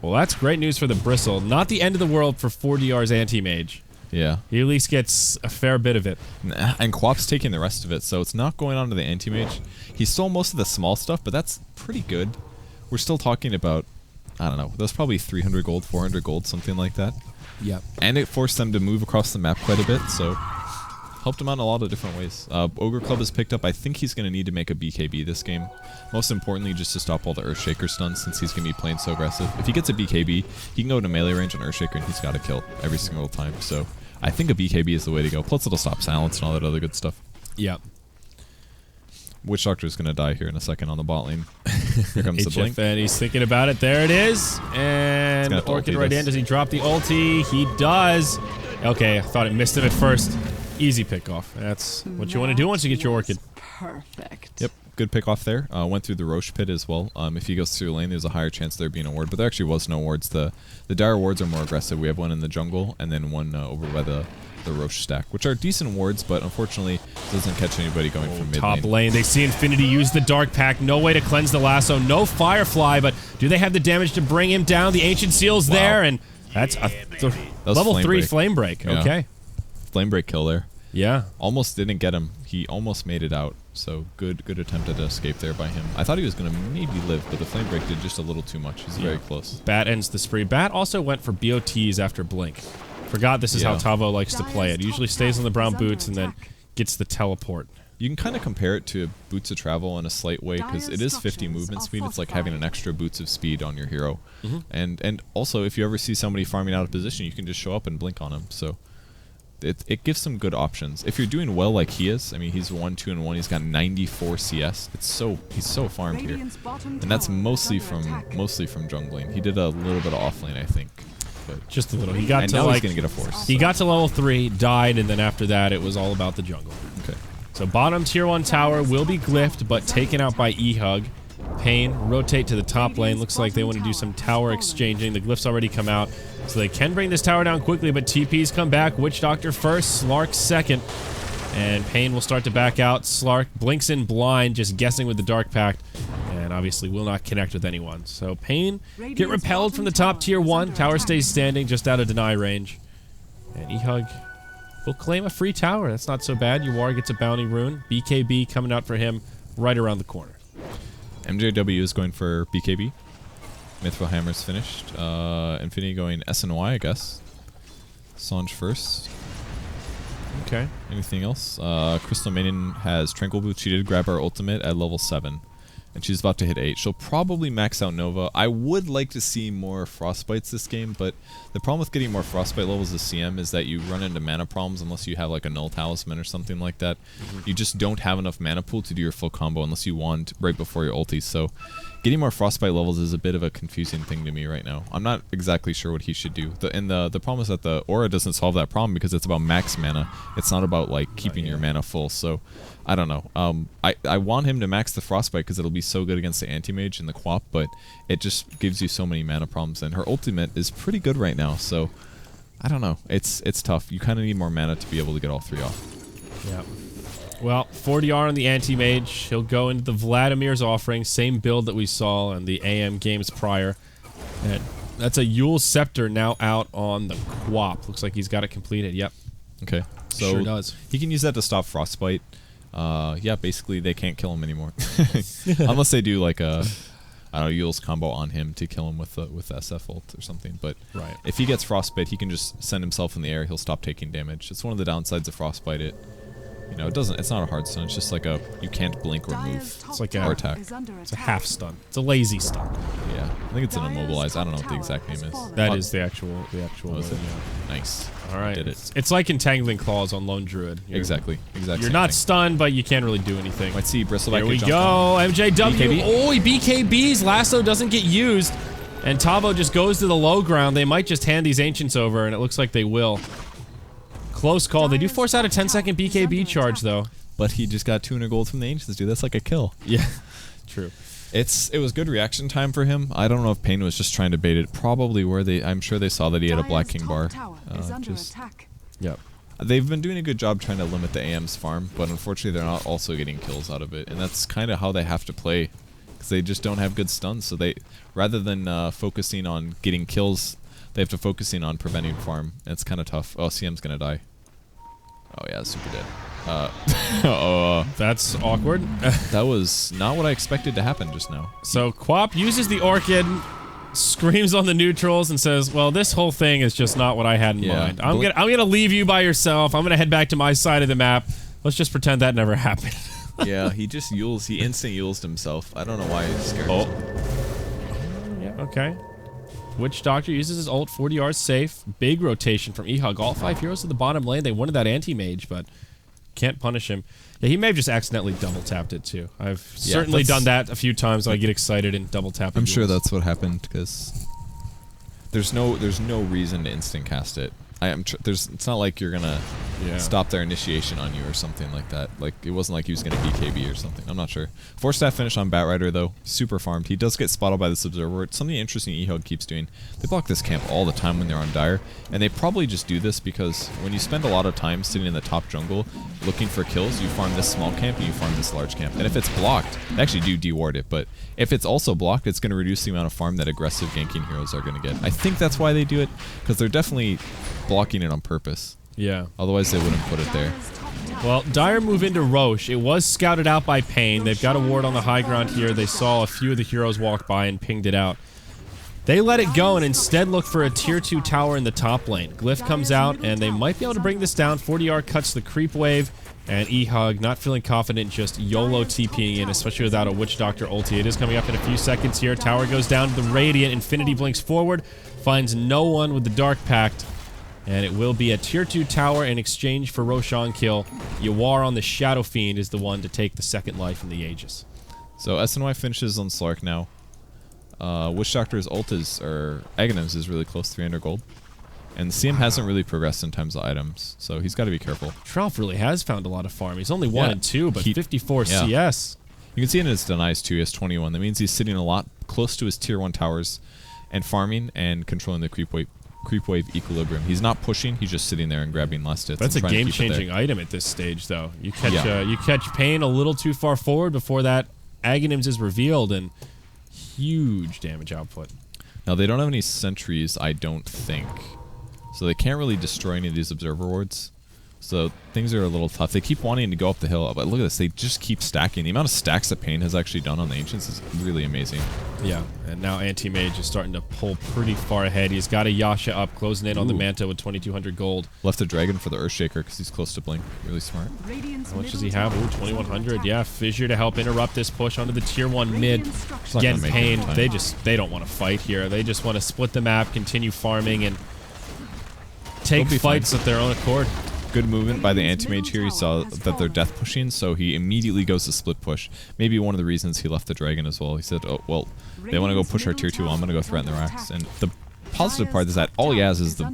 Well, that's great news for the Bristle. Not the end of the world for 4DR's Anti-Mage. Yeah. He at least gets a fair bit of it. And Quap's taking the rest of it, so it's not going on to the Anti-Mage. He stole most of the small stuff, but that's pretty good. We're still talking about, I don't know, that's probably 300 gold, 400 gold, something like that. Yep. And it forced them to move across the map quite a bit, so helped him out in a lot of different ways. Ogre Club is picked up. I think he's going to need to make a BKB this game. Most importantly, just to stop all the Earthshaker stuns since he's going to be playing so aggressive. If he gets a BKB, he can go to melee range on Earthshaker and he's got to kill every single time. So I think a BKB is the way to go. Plus it'll stop silence and all that other good stuff. Yep. Witch Doctor is going to die here in a second on the bot lane. Here comes the blink. And he's thinking about it. There it is. And Orchid right in. Does he drop the ulti? He does. Okay, I thought it missed him at first. Easy pick off. That's what you want to do once you get your Orchid. Perfect. Yep, good pick off there. Went through the Roche pit as well. If he goes through lane, there's a higher chance there being a ward, but there actually was no wards. The dire wards are more aggressive. We have one in the jungle and then one over by the Roche stack, which are decent wards, but unfortunately doesn't catch anybody going from mid top lane. They see Infinity use the Dark Pact. No way to cleanse the lasso. No Firefly, but do they have the damage to bring him down? The Ancient Seal's there, and that's a level 3 flame break. Yeah. Okay. Flame break kill there. Yeah. Almost didn't get him. He almost made it out. So good attempt at an escape there by him. I thought he was going to maybe live, but the flame break did just a little too much. He's very close. Bat ends the spree. Bat also went for BOTs after Blink. Forgot this is how Tavo likes to play it. Usually stays on the brown boots and then gets the teleport. You can kind of compare it to Boots of Travel in a slight way because it is 50 movement speed. It's like having an extra Boots of Speed on your hero. And also, if you ever see somebody farming out of position, you can just show up and blink on him. So it gives some good options. If you're doing well like he is, I mean, he's 1, 2, and 1. He's got 94 CS. He's so farmed here, and that's mostly from jungling. He did a little bit of offlane, I think. Just a little. He got and to now like he's gonna get a force. He got to level 3, died, and then after that it was all about the jungle. Okay. So bottom tier 1 tower will be glyphed, but taken out by eHug. paiN rotate to the top lane. Looks like they want to do some tower exchanging. The glyphs already come out, so they can bring this tower down quickly. But TP's come back. Witch Doctor first, Slark second, and paiN will start to back out. Slark blinks in blind, just guessing with the Dark Pact. And obviously will not connect with anyone. So paiN get repelled from the top tier 1. Tower stays standing just out of deny range. And eHug will claim a free tower. That's not so bad. Yuar gets a bounty rune. BKB coming out for him right around the corner. MJW is going for BKB. Mithril Hammer's finished. Infinity going SNY, I guess. Sange first. Okay. Anything else? Crystal Maiden has Tranquil Boots. She did grab her ultimate at level 7. And she's about to hit 8. She'll probably max out Nova. I would like to see more Frostbites this game, but the problem with getting more Frostbite levels as CM is that you run into mana problems unless you have like a Null Talisman or something like that. You just don't have enough mana pool to do your full combo unless you wand right before your ulti. So getting more Frostbite levels is a bit of a confusing thing to me right now. I'm not exactly sure what he should do. The problem is that the aura doesn't solve that problem because it's about max mana. It's not about like keeping your mana full. So I don't know. I want him to max the Frostbite because it'll be so good against the Anti-Mage and the Quap, but it just gives you so many mana problems, and her ultimate is pretty good right now, so I don't know. It's tough. You kind of need more mana to be able to get all 3 off. Yeah. Well, 40R on the Anti-Mage. He'll go into the Vladimir's Offering, same build that we saw in the AM games prior. And that's a Yule Scepter now out on the Quap. Looks like he's got it completed. Yep. Okay. So sure does. He can use that to stop Frostbite. Yeah, basically they can't kill him anymore. Unless they do like a, I don't know, Yule's combo on him to kill him with SF ult or something. But if he gets Frostbite, he can just send himself in the air. He'll stop taking damage. It's one of the downsides of Frostbite. You know, it doesn't. It's not a hard stun. It's just like a you can't blink or move. It's like Or attack. it's a half stun. It's a lazy stun. Yeah, I think it's an immobilize. I don't know what the exact name is. That is the actual Oh, is name, it? yeah. Nice. All right. Did it. It's like entangling claws on lone druid. Exactly. You're not stunned, but you can't really do anything. Might see Bristleback. Here we jump go. on. MJW. BKB. Oh, he BKBs. Lasso doesn't get used. And Tavo just goes to the low ground. They might just hand these Ancients over, and it looks like they will. Close call. They do force out a 10-second BKB charge, though. But he just got 200 gold from the Ancients, dude. That's like a kill. Yeah, true. It was good reaction time for him. I don't know if paiN was just trying to bait it. Probably I'm sure they saw that he had a Black King bar. Yep. They've been doing a good job trying to limit the AM's farm, but unfortunately they're not also getting kills out of it. And that's kind of how they have to play, because they just don't have good stuns. So they, rather than focusing on getting kills, they have to focusing on preventing farm. And it's kind of tough. Oh, CM's gonna die. Oh yeah, super dead. That's awkward. That was not what I expected to happen just now. So Quap uses the Orchid, screams on the neutrals, and says, "Well, this whole thing is just not what I had in mind. I'm gonna leave you by yourself. I'm gonna head back to my side of the map. Let's just pretend that never happened." Yeah, he just Yules. He instant Yules himself. I don't know why he's scared. Oh. Yeah. Okay. Witch Doctor uses his ult. 40 yards safe. Big rotation from eHug. All 5 heroes to the bottom lane. They wanted that anti-mage, but can't punish him. Yeah, he may have just accidentally double tapped it too. I've certainly done that a few times. I get excited and double tap. I'm sure that's what happened, because there's no reason to instant cast it. It's not like you're gonna stop their initiation on you or something like that. Like, it wasn't like he was gonna BKB or something. I'm not sure. 4-staff finish on Batrider though, super farmed. He does get spotted by this observer. It's something interesting eHug keeps doing. They block this camp all the time when they're on Dire, and they probably just do this because when you spend a lot of time sitting in the top jungle looking for kills, you farm this small camp and you farm this large camp. And if it's blocked, they actually do deward it, but if it's also blocked, it's going to reduce the amount of farm that aggressive ganking heroes are going to get. I think that's why they do it, because they're definitely blocking it on purpose. Yeah. Otherwise, they wouldn't put it there. Well, Dire move into Roche. It was scouted out by paiN. They've got a ward on the high ground here. They saw a few of the heroes walk by and pinged it out. They let it go and instead look for a tier 2 tower in the top lane. Glyph comes out, and they might be able to bring this down. 40R cuts the creep wave, and eHug, not feeling confident, just YOLO TPing in, especially without a Witch Doctor ulti. It is coming up in a few seconds here. Tower goes down to the Radiant. Infinity blinks forward, finds no one with the Dark Pact, and it will be a tier 2 tower in exchange for Roshan kill. Yawar on the Shadow Fiend is the one to take the second life in the Aegis. So SNY finishes on Slark now. Witch Doctor's ult or Aghanims is really close, 300 gold. And CM hasn't really progressed in terms of items, so he's got to be careful. Tralf really has found a lot of farm. He's only 1 and 2, but 54 CS. You can see in his denies too, he has 21. That means he's sitting a lot close to his tier 1 towers and farming and controlling the creep wave equilibrium. He's not pushing, he's just sitting there and grabbing last hits. That's a game-changing item at this stage, though. You catch paiN a little too far forward before that Aghanims is revealed, and huge damage output. Now, they don't have any sentries, I don't think. So they can't really destroy any of these observer wards. So things are a little tough. They keep wanting to go up the hill, but look at this. They just keep stacking. The amount of stacks that paiN has actually done on the Ancients is really amazing. Yeah, and now Anti-Mage is starting to pull pretty far ahead. He's got a Yasha up, closing in on the Manta with 2,200 gold. Left a Dragon for the Earthshaker because he's close to Blink. Really smart. How much does he have? Ooh, 2,100. Yeah, Fissure to help interrupt this push onto the tier 1 mid. Again, paiN, they don't want to fight here. They just want to split the map, continue farming, and take fights at their own accord. Good movement by the Anti-Mage here. He saw that they're death pushing, so he immediately goes to split push. Maybe one of the reasons he left the Dragon as well. He said, oh, well, they want to go push our tier 2, well, I'm going to go threaten the racks. And the positive part is that all he has is the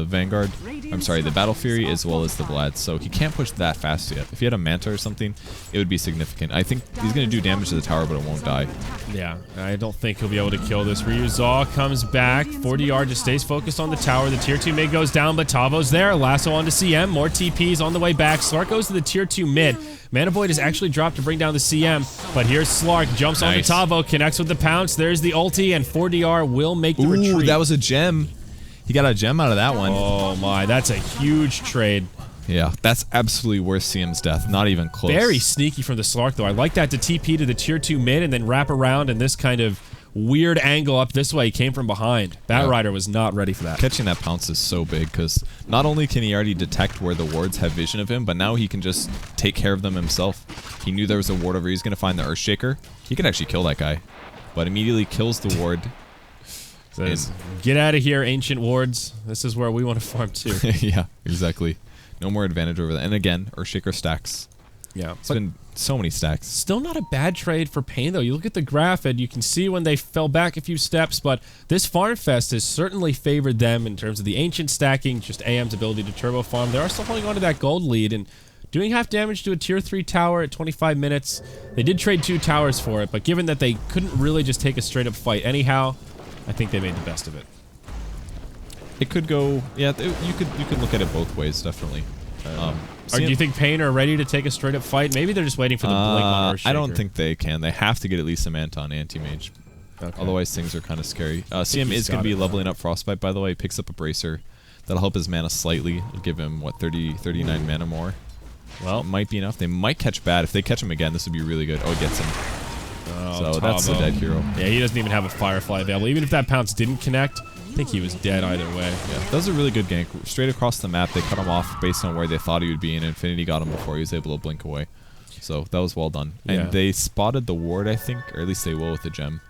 Vanguard, the Battle Fury, as well as the Vlad, so he can't push that fast yet. If he had a Manta or something, it would be significant. I think he's going to do damage to the tower, but it won't die. Yeah, I don't think he'll be able to kill this. Ryuzaw comes back. 40R just stays focused on the tower. The tier 2 mid goes down, but Tavo's there. Lasso onto CM. More TPs on the way back. Slark goes to the tier 2 mid. Mana Void is actually dropped to bring down the CM, but here's Slark. Jumps onto Tavo, connects with the pounce. There's the ulti, and 4DR will make the retreat. Ooh, that was a gem. He got a gem out of that one. Oh my, that's a huge trade. Yeah, that's absolutely worth CM's death. Not even close. Very sneaky from the Slark, though. I like that to TP to the tier 2 mid and then wrap around in this kind of weird angle up this way. He came from behind. Bat Rider was not ready for that. Catching that pounce is so big because not only can he already detect where the wards have vision of him, but now he can just take care of them himself. He knew there was a ward over. He's going to find the Earthshaker. He could actually kill that guy, but immediately kills the ward. Says, get out of here, ancient wards. This is where we want to farm too. Yeah, exactly. No more advantage over that. And again, Earthshaker stacks. Yeah. It's been so many stacks. Still not a bad trade for paiN, though. You look at the graph, and you can see when they fell back a few steps, but this Farm Fest has certainly favored them in terms of the ancient stacking, just AM's ability to turbo farm. They are still holding on to that gold lead, and doing half damage to a tier 3 tower at 25 minutes. They did trade 2 towers for it, but given that they couldn't really just take a straight-up fight anyhow, I think they made the best of it. It could go... Yeah, you could look at it both ways, definitely. Do you think paiN are ready to take a straight-up fight? Maybe they're just waiting for the blink on Earthshaker. I don't think they can. They have to get at least a Manta on Anti-Mage. Okay. Otherwise, things are kind of scary. CM is going to be leveling up Frostbite, by the way. He picks up a Bracer. That'll help his mana slightly. Give him, what, 39 mana more? Well, it might be enough. They might catch Bat. If they catch him again, this would be really good. Oh, it gets him. Oh, so that's the dead hero. Yeah, he doesn't even have a Firefly available. Even if that pounce didn't connect, I think he was dead either way. Yeah, that was a really good gank. Straight across the map, they cut him off based on where they thought he would be, and Infinity got him before he was able to blink away. So that was well done. Yeah. And they spotted the ward, I think, or at least they will with the gem.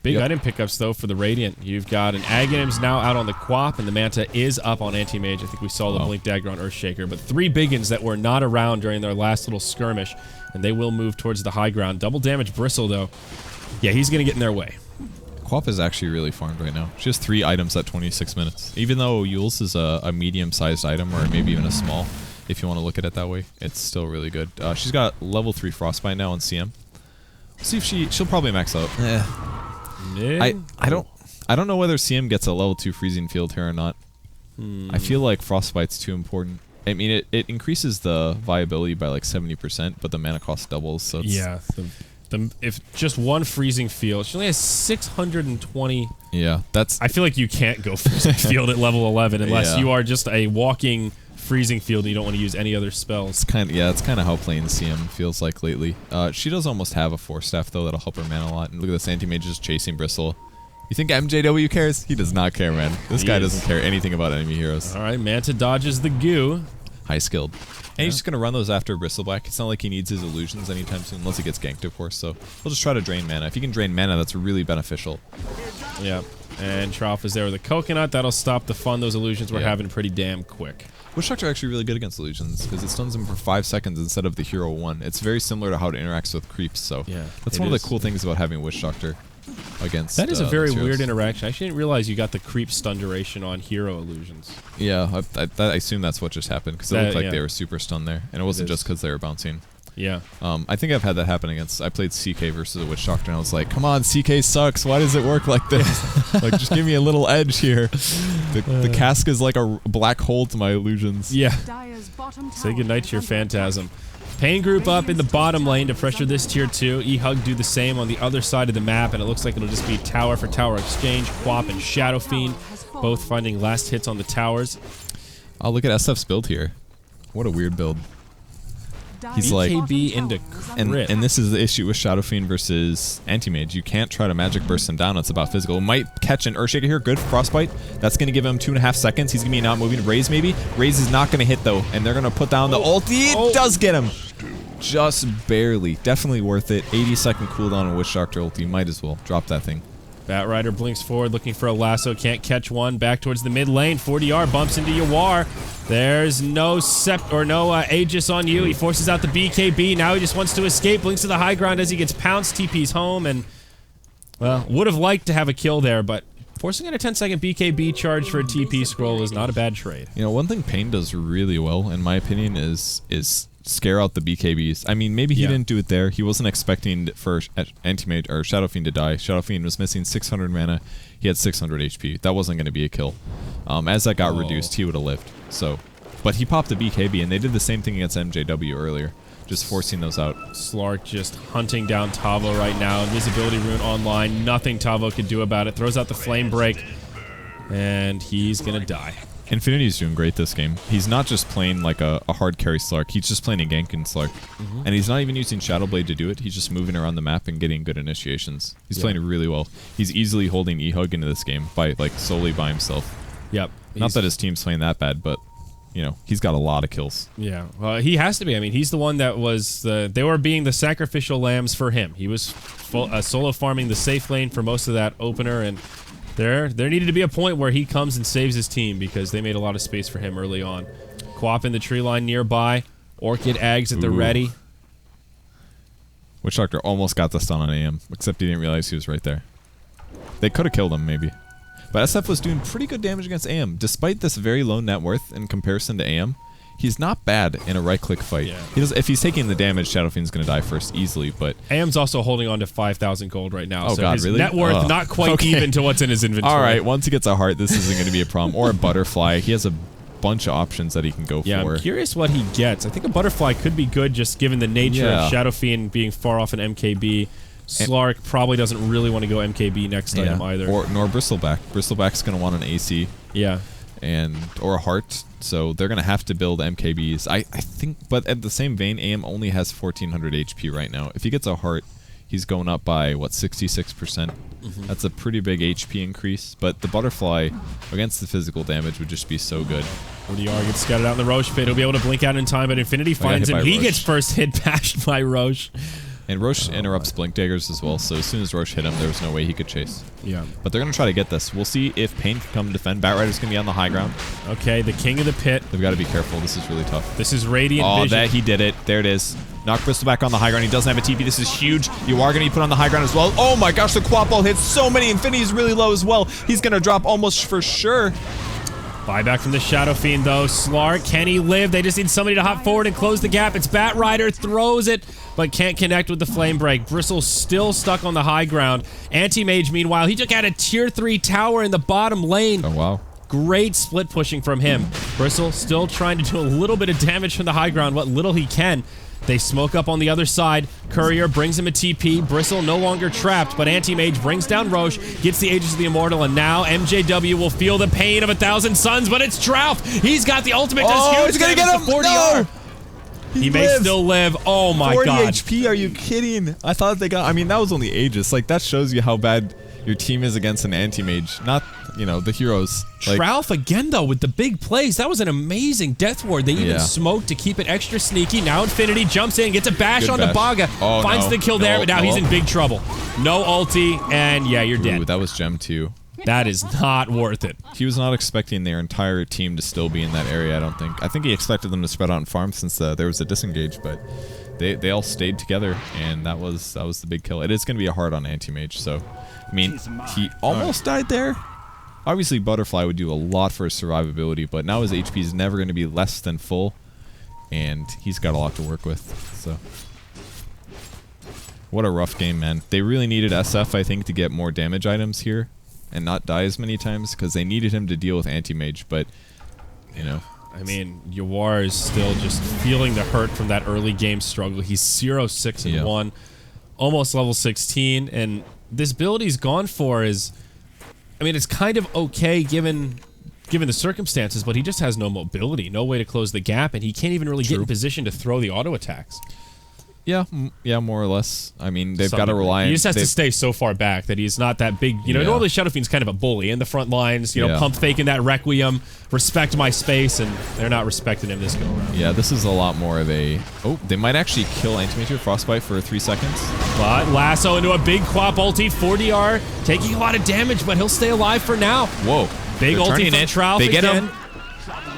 Big item pickups, though, for the Radiant. You've got an Aghanim's now out on the Quap, and the Manta is up on Anti-Mage. I think we saw the Blink Dagger on Earthshaker. But 3 Biggins that were not around during their last little skirmish, and they will move towards the high ground. Double damage Bristle, though. Yeah, he's going to get in their way. Quap is actually really farmed right now. She has 3 items at 26 minutes. Even though Yule's is a medium-sized item, or maybe even a small, if you want to look at it that way, it's still really good. She's got level 3 Frostbite now on CM. See if she'll probably max out. I don't know whether CM gets a level 2 freezing field here or not. I feel like Frostbite's too important. I mean, it increases the viability by like 70%, but the mana cost doubles. So it's, yeah, if just one freezing field, she only has 620. Yeah, that's. I feel like you can't go freezing field at level 11 unless Yeah. you are just a walking freezing field and you don't want to use any other spells. It's kind of how playing CM feels like lately. She does almost have a 4 staff though that'll help her mana a lot. And look at this Anti-Mage just chasing Bristle. You think MJW cares? He does not care, man. This guy doesn't care anything about enemy heroes. All right, Manta dodges the goo. High skilled. And he's just going to run those after Bristleblack. It's not like he needs his illusions anytime soon, unless he gets ganked, of course. So he'll just try to drain mana. If he can drain mana, that's really beneficial. Yeah. And Trough is there with a coconut. That'll stop the fun those illusions were having pretty damn quick. Witch Doctor actually really good against illusions, because it stuns him for 5 seconds instead of the hero 1. It's very similar to how it interacts with creeps, so that's one of the cool things about having Witch Doctor against. That is a very weird interaction. I actually didn't realize you got the creep stun duration on hero illusions. Yeah, I assume that's what just happened, because it looked like they were super stunned there, and it wasn't just because they were bouncing. Yeah. I think I've had that happen against. I played CK versus a Witch Doctor, and I was like, "Come on, CK sucks. Why does it work like this? Like, just give me a little edge here." The cask is like a black hole to my illusions. Yeah. Say goodnight to your Phantasm. paiN group up in the bottom lane to pressure this tier 2. eHug do the same on the other side of the map, and it looks like it'll just be tower for tower exchange. Quap and Shadow Fiend both finding last hits on the towers. Oh, look at SF's build here. What a weird build. He's like, BKB into crit. and this is the issue with Shadow Fiend versus Anti-Mage. You can't try to magic burst him down. It's about physical. It might catch an Earthshaker here. Good Frostbite. That's going to give him 2.5 seconds. He's going to be not moving. Raze maybe. Raze is not going to hit though, and they're going to put down the ulti. It does get him. Just barely. Definitely worth it. 80-second cooldown on Witch Doctor ulti. Might as well drop that thing. Bat Rider blinks forward, looking for a lasso. Can't catch one. Back towards the mid lane. 40R bumps into Yawar. There's no Aegis on you. He forces out the BKB. Now he just wants to escape. Blinks to the high ground as he gets pounced. TP's home, and well, would have liked to have a kill there, but forcing out a 10-second BKB charge for a TP scroll is not a bad trade. You know, one thing paiN does really well, in my opinion, is scare out the BKBs. I mean, maybe he didn't do it there. He wasn't expecting for Anti-Mage or Shadow Fiend to die. Shadow Fiend was missing 600 mana. He had 600 HP. That wasn't going to be a kill. As that got reduced, he would have lived. So, but he popped the BKB, and they did the same thing against MJW earlier, just forcing those out. Slark just hunting down Tavo right now. Invisibility rune online. Nothing Tavo can do about it. Throws out the flame break, and he's going to die. Infinity's doing great this game. He's not just playing like a hard carry Slark, he's just playing a ganking Slark. And he's not even using Shadow Blade to do it, he's just moving around the map and getting good initiations. He's playing really well. He's easily holding eHug into this game by like solely by himself. Yep. Not that his team's playing that bad, but you know, he's got a lot of kills. Yeah, he has to be. I mean, he's the one that was they were being the sacrificial lambs for him. He was solo farming the safe lane for most of that opener, and there needed to be a point where he comes and saves his team because they made a lot of space for him early on. Quap in the tree line nearby, Orchid eggs at the ready. Witch Doctor almost got the stun on AM, except he didn't realize he was right there. They could have killed him, maybe. But SF was doing pretty good damage against AM. Despite this very low net worth in comparison to AM, he's not bad in a right-click fight. Yeah. If he's taking the damage, Shadow Fiend's going to die first easily, but... AM's also holding on to 5,000 gold right now. Oh, so God, his really? net worth not quite even to what's in his inventory. All right, once he gets a heart, this isn't going to be a problem. Or a butterfly. He has a bunch of options that he can go for. Yeah, I'm curious what he gets. I think a butterfly could be good just given the nature of Shadow Fiend being far off in MKB. Slark probably doesn't really want to go MKB next item either. Nor Bristleback. Bristleback's going to want an AC. Yeah. Or a heart, so they're going to have to build MKBs. I think, but at the same vein, AM only has 1,400 HP right now. If he gets a heart, he's going up by, what, 66%? That's a pretty big HP increase, but the butterfly against the physical damage would just be so good. ODR gets scouted out in the Roche pit. He'll be able to blink out in time, but Infinity finds him. He gets first hit bashed by Roche. And Roche interrupts Blink Daggers as well, so as soon as Roche hit him, there was no way he could chase. Yeah. But they're going to try to get this. We'll see if paiN can come defend. Batrider's going to be on the high ground. Okay, the king of the pit. They've got to be careful. This is really tough. This is Radiant Vision. That he did it. There it is. Knock Bristleback on the high ground. He doesn't have a TP. This is huge. You are going to be put on the high ground as well. Oh my gosh, the quad ball hits so many. Infinity is really low as well. He's going to drop almost for sure. Buyback from the Shadow Fiend, though. Slark, can he live? They just need somebody to hop forward and close the gap. It's Batrider, throws it, but can't connect with the Flame Break. Bristle's still stuck on the high ground. Anti-Mage, meanwhile, he took out a tier 3 tower in the bottom lane. Oh, wow. Great split pushing from him. Bristle still trying to do a little bit of damage from the high ground, what little he can. They smoke up on the other side. Courier brings him a TP. Bristle no longer trapped, but Anti-Mage brings down Roche, gets the Aegis of the Immortal, and now MJW will feel the pain of 1,000 suns, but it's Drouth. He's got the ultimate. Oh, he's going to get him. 40 No. He may still live. Oh, my 40 God. 40 HP, are you kidding? I thought they got... I mean, that was only Aegis. Like, that shows you how bad your team is against an anti-mage. Not, you know, the heroes. Like, Tralf again, though, with the big plays. That was an amazing Death Ward. They even smoked to keep it extra sneaky. Now Infinity jumps in, gets a bash onto Baga. Finds the kill there, but now he's in big trouble. No ulti, and yeah, you're dead. Ooh, that was Gem 2. That is not worth it. He was not expecting their entire team to still be in that area, I don't think. I think he expected them to spread out and farm since there was a disengage, but they all stayed together, and that was the big kill. It is going to be a hard on anti-mage, so... I mean, he almost died there. Obviously, Butterfly would do a lot for his survivability, but now his HP is never going to be less than full, and he's got a lot to work with, so... What a rough game, man. They really needed SF, I think, to get more damage items here and not die as many times, because they needed him to deal with anti-mage, but, you know... I mean, Yawar is still just feeling the hurt from that early game struggle. He's 0-6-1, almost level 16, and this build he's gone for is... I mean, it's kind of okay given the circumstances, but he just has no mobility, no way to close the gap, and he can't even really get in position to throw the auto attacks. Yeah, more or less. I mean, they've got to rely on... He just has to stay so far back that he's not that big. You know, normally Shadow Fiend's kind of a bully in the front lines, you know, pump faking that Requiem, respect my space, and they're not respecting him this go around. Yeah, this is a lot more of a... Oh, they might actually kill Anti-Mage here, Frostbite for 3 seconds. But Lasso into a big Quap ulti, 4DR, taking a lot of damage, but he'll stay alive for now. Whoa. Big ulti from Tralf They get again. him.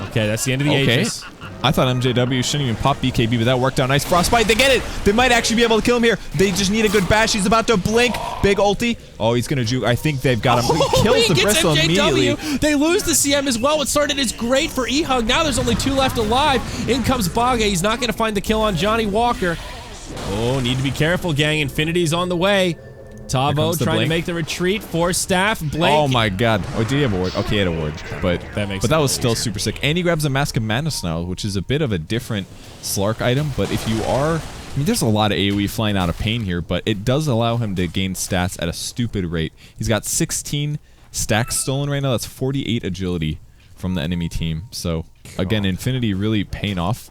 Okay, that's the end of the Aegis. I thought MJW shouldn't even pop BKB, but that worked out nice. Frostbite, they get it! They might actually be able to kill him here. They just need a good bash. He's about to blink. Big ulti. Oh, he's gonna juke. I think they've got him. He kills the Bristle immediately. They lose the CM as well. What started as great for eHug. Now there's only 2 left alive. In comes Baga. He's not gonna find the kill on Johnny Walker. Oh, need to be careful, gang. Infinity's on the way. Tavo trying to make the retreat. 4 staff. Blink. Oh my god. Oh, did he have a ward? Okay, he had a ward. But that was still super sick. And he grabs a Mask of Madness now, which is a bit of a different Slark item. But if you are... I mean, there's a lot of AoE flying out of paiN here, but it does allow him to gain stats at a stupid rate. He's got 16 stacks stolen right now. That's 48 agility from the enemy team. So again, Infinity really paying off.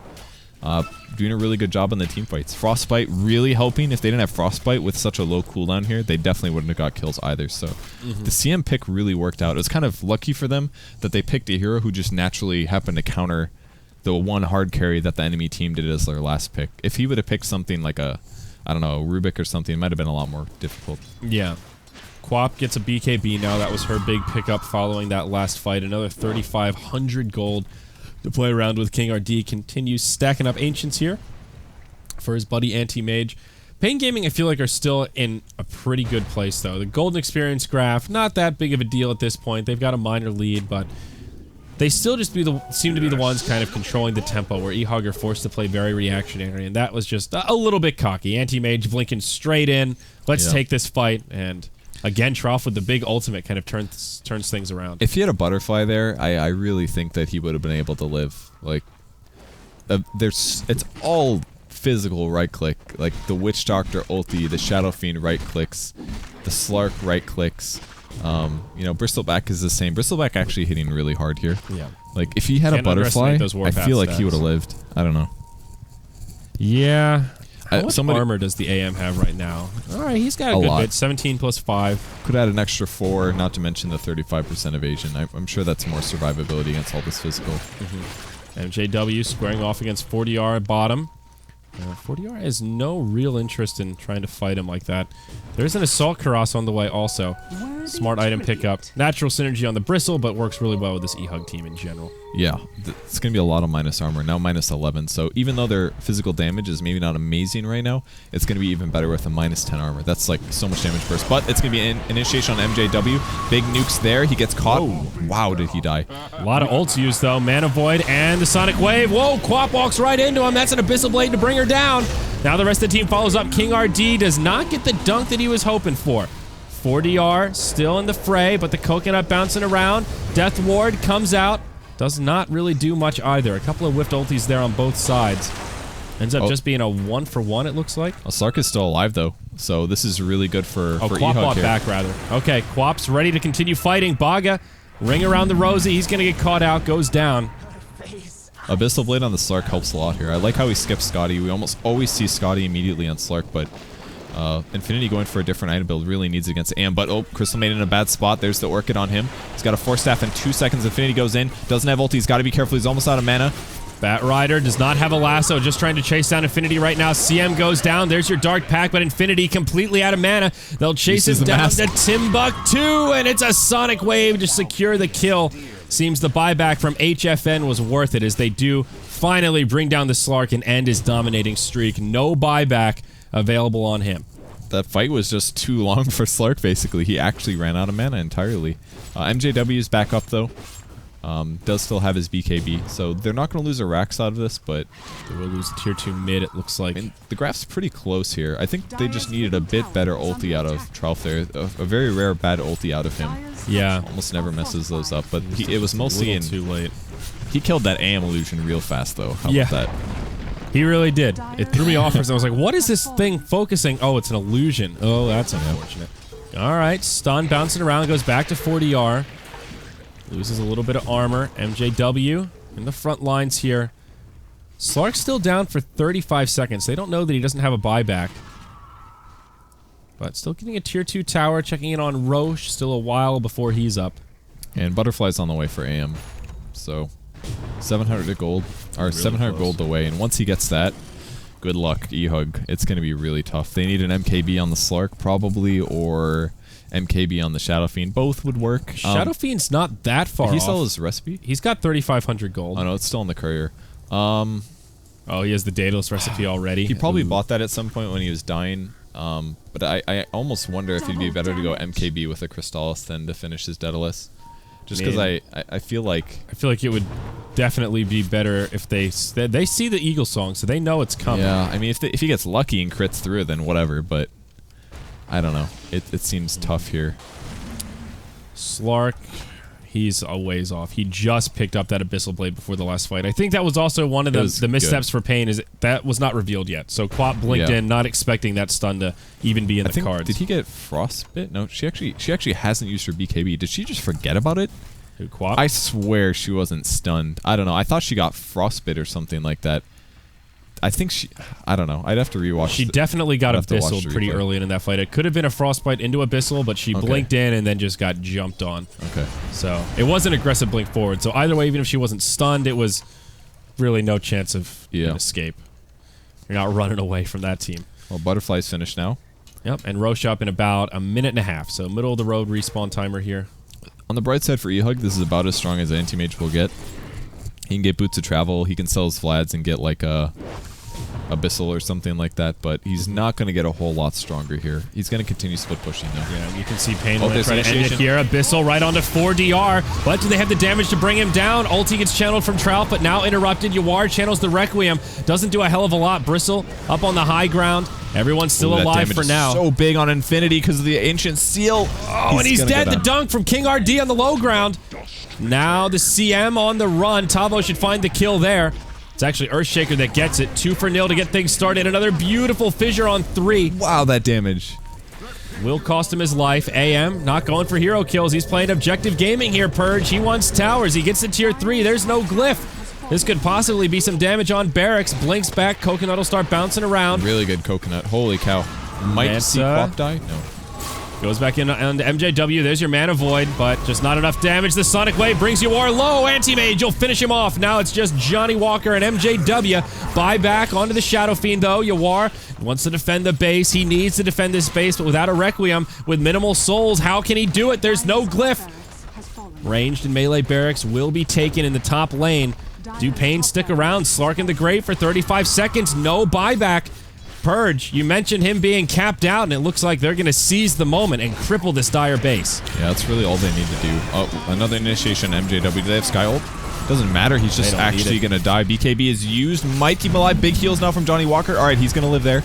Doing a really good job on the team fights. Frostbite really helping. If they didn't have Frostbite with such a low cooldown here, they definitely wouldn't have got kills either. So the CM pick really worked out. It was kind of lucky for them that they picked a hero who just naturally happened to counter the one hard carry that the enemy team did as their last pick. If he would have picked something like a, I don't know, Rubik or something, it might have been a lot more difficult. Yeah. Quap gets a BKB now. That was her big pickup following that last fight. Another 3,500 gold to play around with. King RD continues stacking up Ancients here for his buddy Anti-Mage. paiN Gaming, I feel like, are still in a pretty good place, though. The Golden Experience graph, not that big of a deal at this point. They've got a minor lead, but they still just seem to be the ones kind of controlling the tempo, where eHug are forced to play very reactionary, and that was just a little bit cocky. Anti-Mage blinking straight in. Let's take this fight, and again, Trough with the big ultimate kind of turns things around. If he had a butterfly there, I really think that he would have been able to live. Like, it's all physical right click. Like the Witch Doctor ulti, the Shadow Fiend right clicks, the Slark right clicks. You know, Bristleback is the same. Bristleback actually hitting really hard here. Yeah. Like if he had a butterfly, I feel like he would have lived. I don't know. Yeah. What armor does the AM have right now? All right, he's got a good bit. 17 plus 5. Could add an extra 4, not to mention the 35% evasion. I'm sure that's more survivability against all this physical. MJW squaring off against 40R at bottom. 40R has no real interest in trying to fight him like that. There's an Assault Cuirass on the way also. Smart item pickup. Natural synergy on the Bristle, but works really well with this eHug team in general. Yeah, it's going to be a lot of minus armor. Now minus 11. So even though their physical damage is maybe not amazing right now, it's going to be even better with a minus 10 armor. That's like so much damage burst. But it's going to be an initiation on MJW. Big nukes there. He gets caught. Whoa. Wow, did he die. A lot of ults used though. Mana Void and the Sonic Wave. Whoa, Quap walks right into him. That's an Abyssal Blade to bring her down. Now the rest of the team follows up. King RD does not get the dunk that he was hoping for. 40R still in the fray, but the coconut bouncing around. Death Ward comes out. Does not really do much either. A couple of whiffed ultis there on both sides. Ends up just being a 1-for-1, it looks like. Slark is still alive, though. So this is really good for Quap bought back, rather. Okay, Quap's ready to continue fighting. Baga, ring around the Rosie. He's going to get caught out. Goes down. Abyssal Blade on the Slark helps a lot here. I like how he skips Scotty. We almost always see Scotty immediately on Slark, but Infinity going for a different item build really needs against Am. But Crystal Maiden in a bad spot. There's the Orchid on him. He's got a Force Staff in 2 seconds. Infinity goes in. Doesn't have ulti. He's got to be careful. He's almost out of mana. Bat Rider does not have a lasso. Just trying to chase down Infinity right now. CM goes down. There's your Dark Pack, but Infinity completely out of mana. They'll chase him down to Timbuktu, and it's a Sonic Wave to secure the kill. Seems the buyback from HFN was worth it, as they do finally bring down the Slark and end his dominating streak. No buyback available on him. That fight was just too long for Slark, basically. He actually ran out of mana entirely. MJW is back up, though. Does still have his BKB, so they're not going to lose a Rax out of this, but they will lose a tier 2 mid, it looks like. I mean, the graph's pretty close here. I think they just needed a bit better ulti out of Trough there. A very rare bad ulti out of him. Yeah. Almost never messes those up, but it was mostly in... too late. He killed that AM illusion real fast, though. How about that? He really did. It threw me off because I was like, what is this thing focusing? Oh, it's an illusion. Oh, that's unfortunate. All right, stun bouncing around, goes back to 40R. Loses a little bit of armor. MJW in the front lines here. Slark's still down for 35 seconds. They don't know that he doesn't have a buyback. But still getting a tier 2 tower, checking in on Roche. Still a while before he's up. And Butterfly's on the way for AM. So 700 gold, or really 700 close. Gold away. And once he gets that, good luck, eHug. It's going to be really tough. They need an MKB on the Slark, probably, or MKB on the Shadow Fiend. Both would work. Shadow Fiend's not that far off. He still his recipe? He's got 3,500 gold. Oh, no, it's still in the courier. Oh, he has the Daedalus recipe already. He probably bought that at some point when he was dying. But I almost wonder if it'd be better to go MKB with a Crystallis than to finish his Daedalus. Just because I feel like... I feel like it would definitely be better if they see the Eagle Song, so they know it's coming. Yeah, I mean, if he gets lucky and crits through, then whatever, but... I don't know. It seems tough here. Slark, he's a ways off. He just picked up that Abyssal Blade before the last fight. I think that was also one of the missteps for paiN, is that was not revealed yet. So Quap blinked in, not expecting that stun to even be in the cards. Did he get Frostbit? No, she actually hasn't used her BKB. Did she just forget about it? Who, Quap? I swear she wasn't stunned. I don't know. I thought she got frostbite or something like that. I think she... I don't know. I'd have to rewatch. She definitely got I'd have to watch Abyssal the pretty replay. early in that fight. It could have been a frostbite into Abyssal, but she blinked in and then just got jumped on. Okay. So it was an aggressive blink forward. So either way, even if she wasn't stunned, it was really no chance of an escape. You're not running away from that team. Well, Butterfly's finished now. Yep, and Roshan in about a minute and a half. So middle of the road respawn timer here. On the bright side for eHug, this is about as strong as Anti-Mage will get. He can get Boots of Travel, he can sell his Vlads and get like a Abyssal or something like that, but he's not going to get a whole lot stronger here. He's going to continue split pushing though. Yeah, you can see paiN there's try to end it initiation. here. Abyssal right onto 4DR, but do they have the damage to bring him down? Ulti gets channeled from Trout, but now interrupted. Yawar channels the Requiem. Doesn't do a hell of a lot. Bristle up on the high ground. Everyone's still That alive damage for is now. so big on Infinity because of the Ancient Seal. Oh, and he's gonna dead. go The down. dunk from King RD on the low ground. Now the CM on the run. Tavo should find the kill there. It's actually Earthshaker that gets it. 2-0 to get things started. Another beautiful fissure on 3. Wow, that damage. Will cost him his life. AM not going for hero kills. He's playing objective gaming here, Purge. He wants towers. He gets to tier 3. There's no glyph. This could possibly be some damage on Barracks. Blinks back. Coconut will start bouncing around. Really good Coconut. Holy cow. Might Manta. see Quap die? No. Goes back in on the MJW. There's your Mana Void, but just not enough damage. The Sonic Wave brings Yawar low. Anti-Mage, you'll finish him off. Now it's just Johnny Walker and MJW. Buy back onto the Shadow Fiend, though. Yawar wants to defend the base. He needs to defend this base, but without a Requiem, with minimal souls, how can he do it? There's no glyph. Ranged and melee barracks will be taken in the top lane. Do paiN stick around? Slarkin the Great for 35 seconds. No buyback. Purge, you mentioned him being capped out, and it looks like they're going to seize the moment and cripple this dire base. Yeah, that's really all they need to do. Oh, another initiation MJW. Do they have Sky Ult? Doesn't matter. He's just actually going to die. BKB is used. Might keep him alive. Big heals now from Johnny Walker. All right, he's going to live there.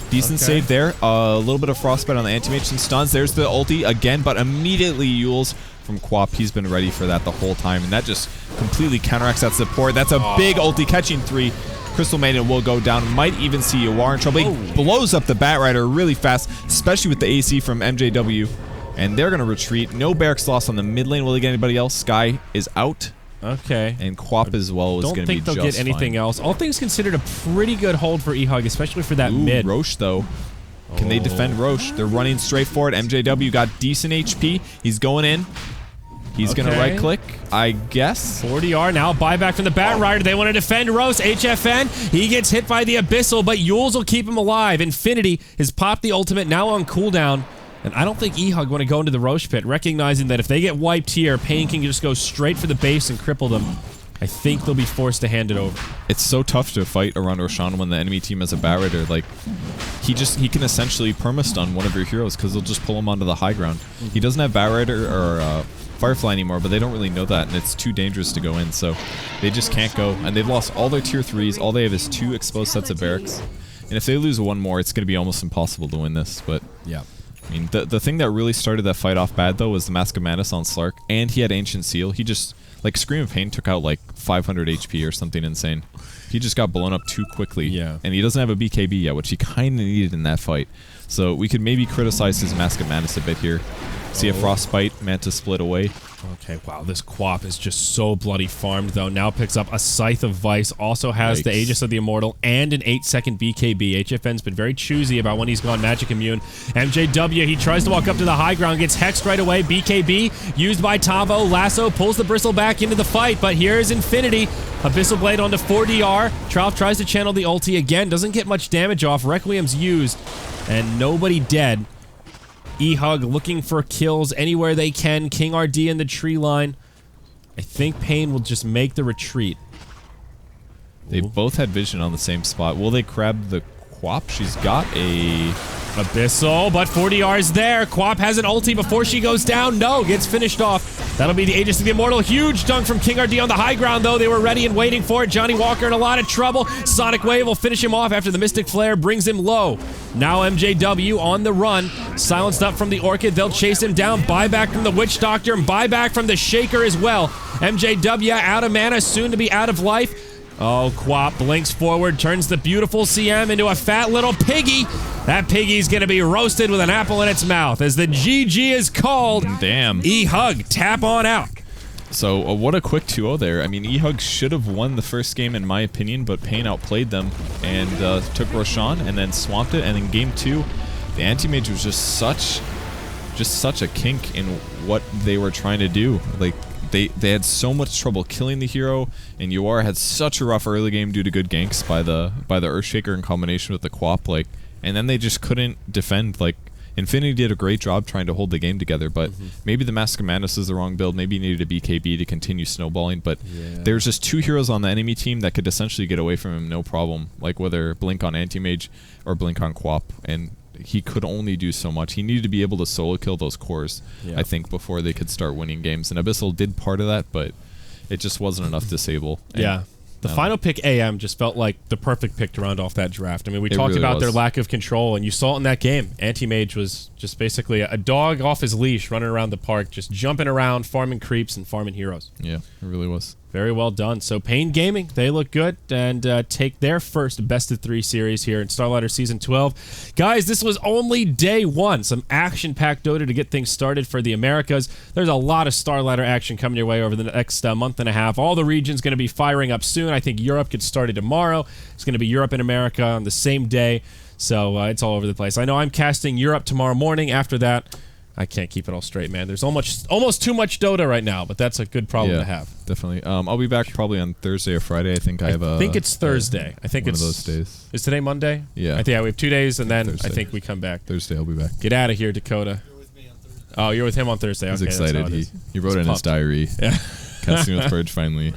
Decent save there. A little bit of frostbite on the anti-mage. Some stuns. There's the ulti again, but immediately Yules from Quap. He's been ready for that the whole time, and that just completely counteracts that support. That's a big ulti catching 3. Crystal Maiden will go down. Might even see Yawar in trouble. He blows up the Bat Rider really fast, especially with the AC from MJW. And they're going to retreat. No barracks lost on the mid lane. Will they get anybody else? Sky is out. Okay. And Quap as well is going to be just Don't think they'll get anything else. All things considered, a pretty good hold for eHug, especially for that mid. Roche, though. Can they defend Roche? They're running straight for it. MJW got decent HP. He's going in. He's going to right-click, I guess. 40R now, buyback from the Bat Rider. They want to defend Rose. HFN, he gets hit by the Abyssal, but Yules will keep him alive. Infinity has popped the ultimate, now on cooldown. And I don't think eHug want to go into the Roche pit, recognizing that if they get wiped here, paiN can just go straight for the base and cripple them. I think they'll be forced to hand it over. It's so tough to fight around Roshan when the enemy team has a Bat Rider. Like, he can essentially perma-stun one of your heroes because they'll just pull him onto the high ground. He doesn't have Bat Rider or Firefly anymore, but they don't really know that, and it's too dangerous to go in, so they just can't go. And they've lost all their tier 3s. All they have is 2 exposed sets of barracks. And if they lose one more, it's going to be almost impossible to win this. But yeah, I mean, the thing that really started that fight off bad, though, was the Mask of Madness on Slark, and he had Ancient Seal. He just, like, Scream of Pain took out, like, 500 HP or something insane. He just got blown up too quickly. Yeah. And he doesn't have a BKB yet, which he kind of needed in that fight. So we could maybe criticize his Mask of Madness a bit here. See a Frostbite, Manta split away. Okay, wow, this Quap is just so bloody farmed, though. Now picks up a Scythe of Vice, also has the Aegis of the Immortal, and an 8-second BKB. HFN's been very choosy about when he's gone Magic Immune. MJW, he tries to walk up to the high ground, gets hexed right away. BKB used by Tavo. Lasso pulls the Bristle back into the fight, but here's Infinity. Abyssal Blade onto 4DR. Trout tries to channel the ulti again, doesn't get much damage off. Requiem's used, and nobody dead. eHug looking for kills anywhere they can. King RD in the tree line. I think paiN will just make the retreat. They both had vision on the same spot. Will they grab the Quap? She's got a Abyssal, but 40R is there. Quap has an ulti before she goes down. No, gets finished off. That'll be the Aegis of the Immortal. Huge dunk from King RD on the high ground, though. They were ready and waiting for it. Johnny Walker in a lot of trouble. Sonic Wave will finish him off after the Mystic Flare brings him low. Now MJW on the run. Silenced up from the Orchid. They'll chase him down. Buyback from the Witch Doctor and buyback from the Shaker as well. MJW out of mana, soon to be out of life. Oh, Quap blinks forward, turns the beautiful CM into a fat little piggy. That piggy's gonna be roasted with an apple in its mouth as the GG is called. Damn. eHug, tap on out. So what a quick 2-0 there. I mean, eHug should have won the first game in my opinion, but paiN outplayed them and took Roshan and then swamped it. And in game 2, the anti-mage was just such a kink in what they were trying to do. Like they had so much trouble killing the hero, and Zyori had such a rough early game due to good ganks by the Earthshaker in combination with the Quap, like, and then they just couldn't defend. Like Infinity did a great job trying to hold the game together, but maybe the Mask of Madness is the wrong build. Maybe you needed a BKB to continue snowballing, but there's just 2 heroes on the enemy team that could essentially get away from him no problem, like whether Blink on Anti-Mage or Blink on Quap, and he could only do so much. He needed to be able to solo kill those cores, I think, before they could start winning games, and Abyssal did part of that, but it just wasn't enough to disable. And the final pick, AM, just felt like the perfect pick to round off that draft. I mean, we talked really about their lack of control, and you saw it in that game. Anti-Mage was just basically a dog off his leash running around the park, just jumping around, farming creeps and farming heroes. Yeah, it really was. Very well done. So paiN Gaming, they look good and take their first best-of-3 series here in Starladder Season 12. Guys, this was only day 1. Some action-packed Dota to get things started for the Americas. There's a lot of Starladder action coming your way over the next month and a half. All the regions going to be firing up soon. I think Europe gets started tomorrow. It's going to be Europe and America on the same day. So it's all over the place. I know I'm casting Europe tomorrow morning. After that, I can't keep it all straight, man. There's almost too much Dota right now, but that's a good problem to have. Definitely. I'll be back probably on Thursday or Friday. I think I think it's Thursday. I think one it's of those days. Is today Monday? Yeah. I think we have 2 days, and then Thursday. I think we come back. Thursday, I'll be back. Get out of here, Dakota. Oh, you're with him on Thursday. He's okay, excited. He wrote in his diary. Yeah. Casting with Purge finally.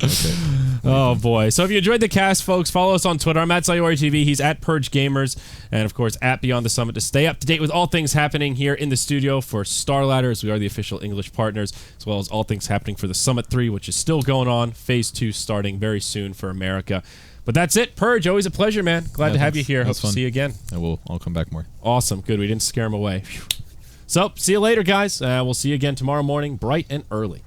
Okay. Oh boy. So if you enjoyed the cast, folks, follow us on Twitter. I'm at Zyori TV. He's at Purge Gamers. And of course at Beyond the Summit to stay up to date with all things happening here in the studio for Starladder, as we are the official English partners, as well as all things happening for the Summit 3, which is still going on. Phase 2 starting very soon for America. But that's it. Purge, always a pleasure, man. Glad to have you here. Hope to see you again. I'll come back more. Awesome. Good. We didn't scare him away. So see you later, guys. We'll see you again tomorrow morning, bright and early.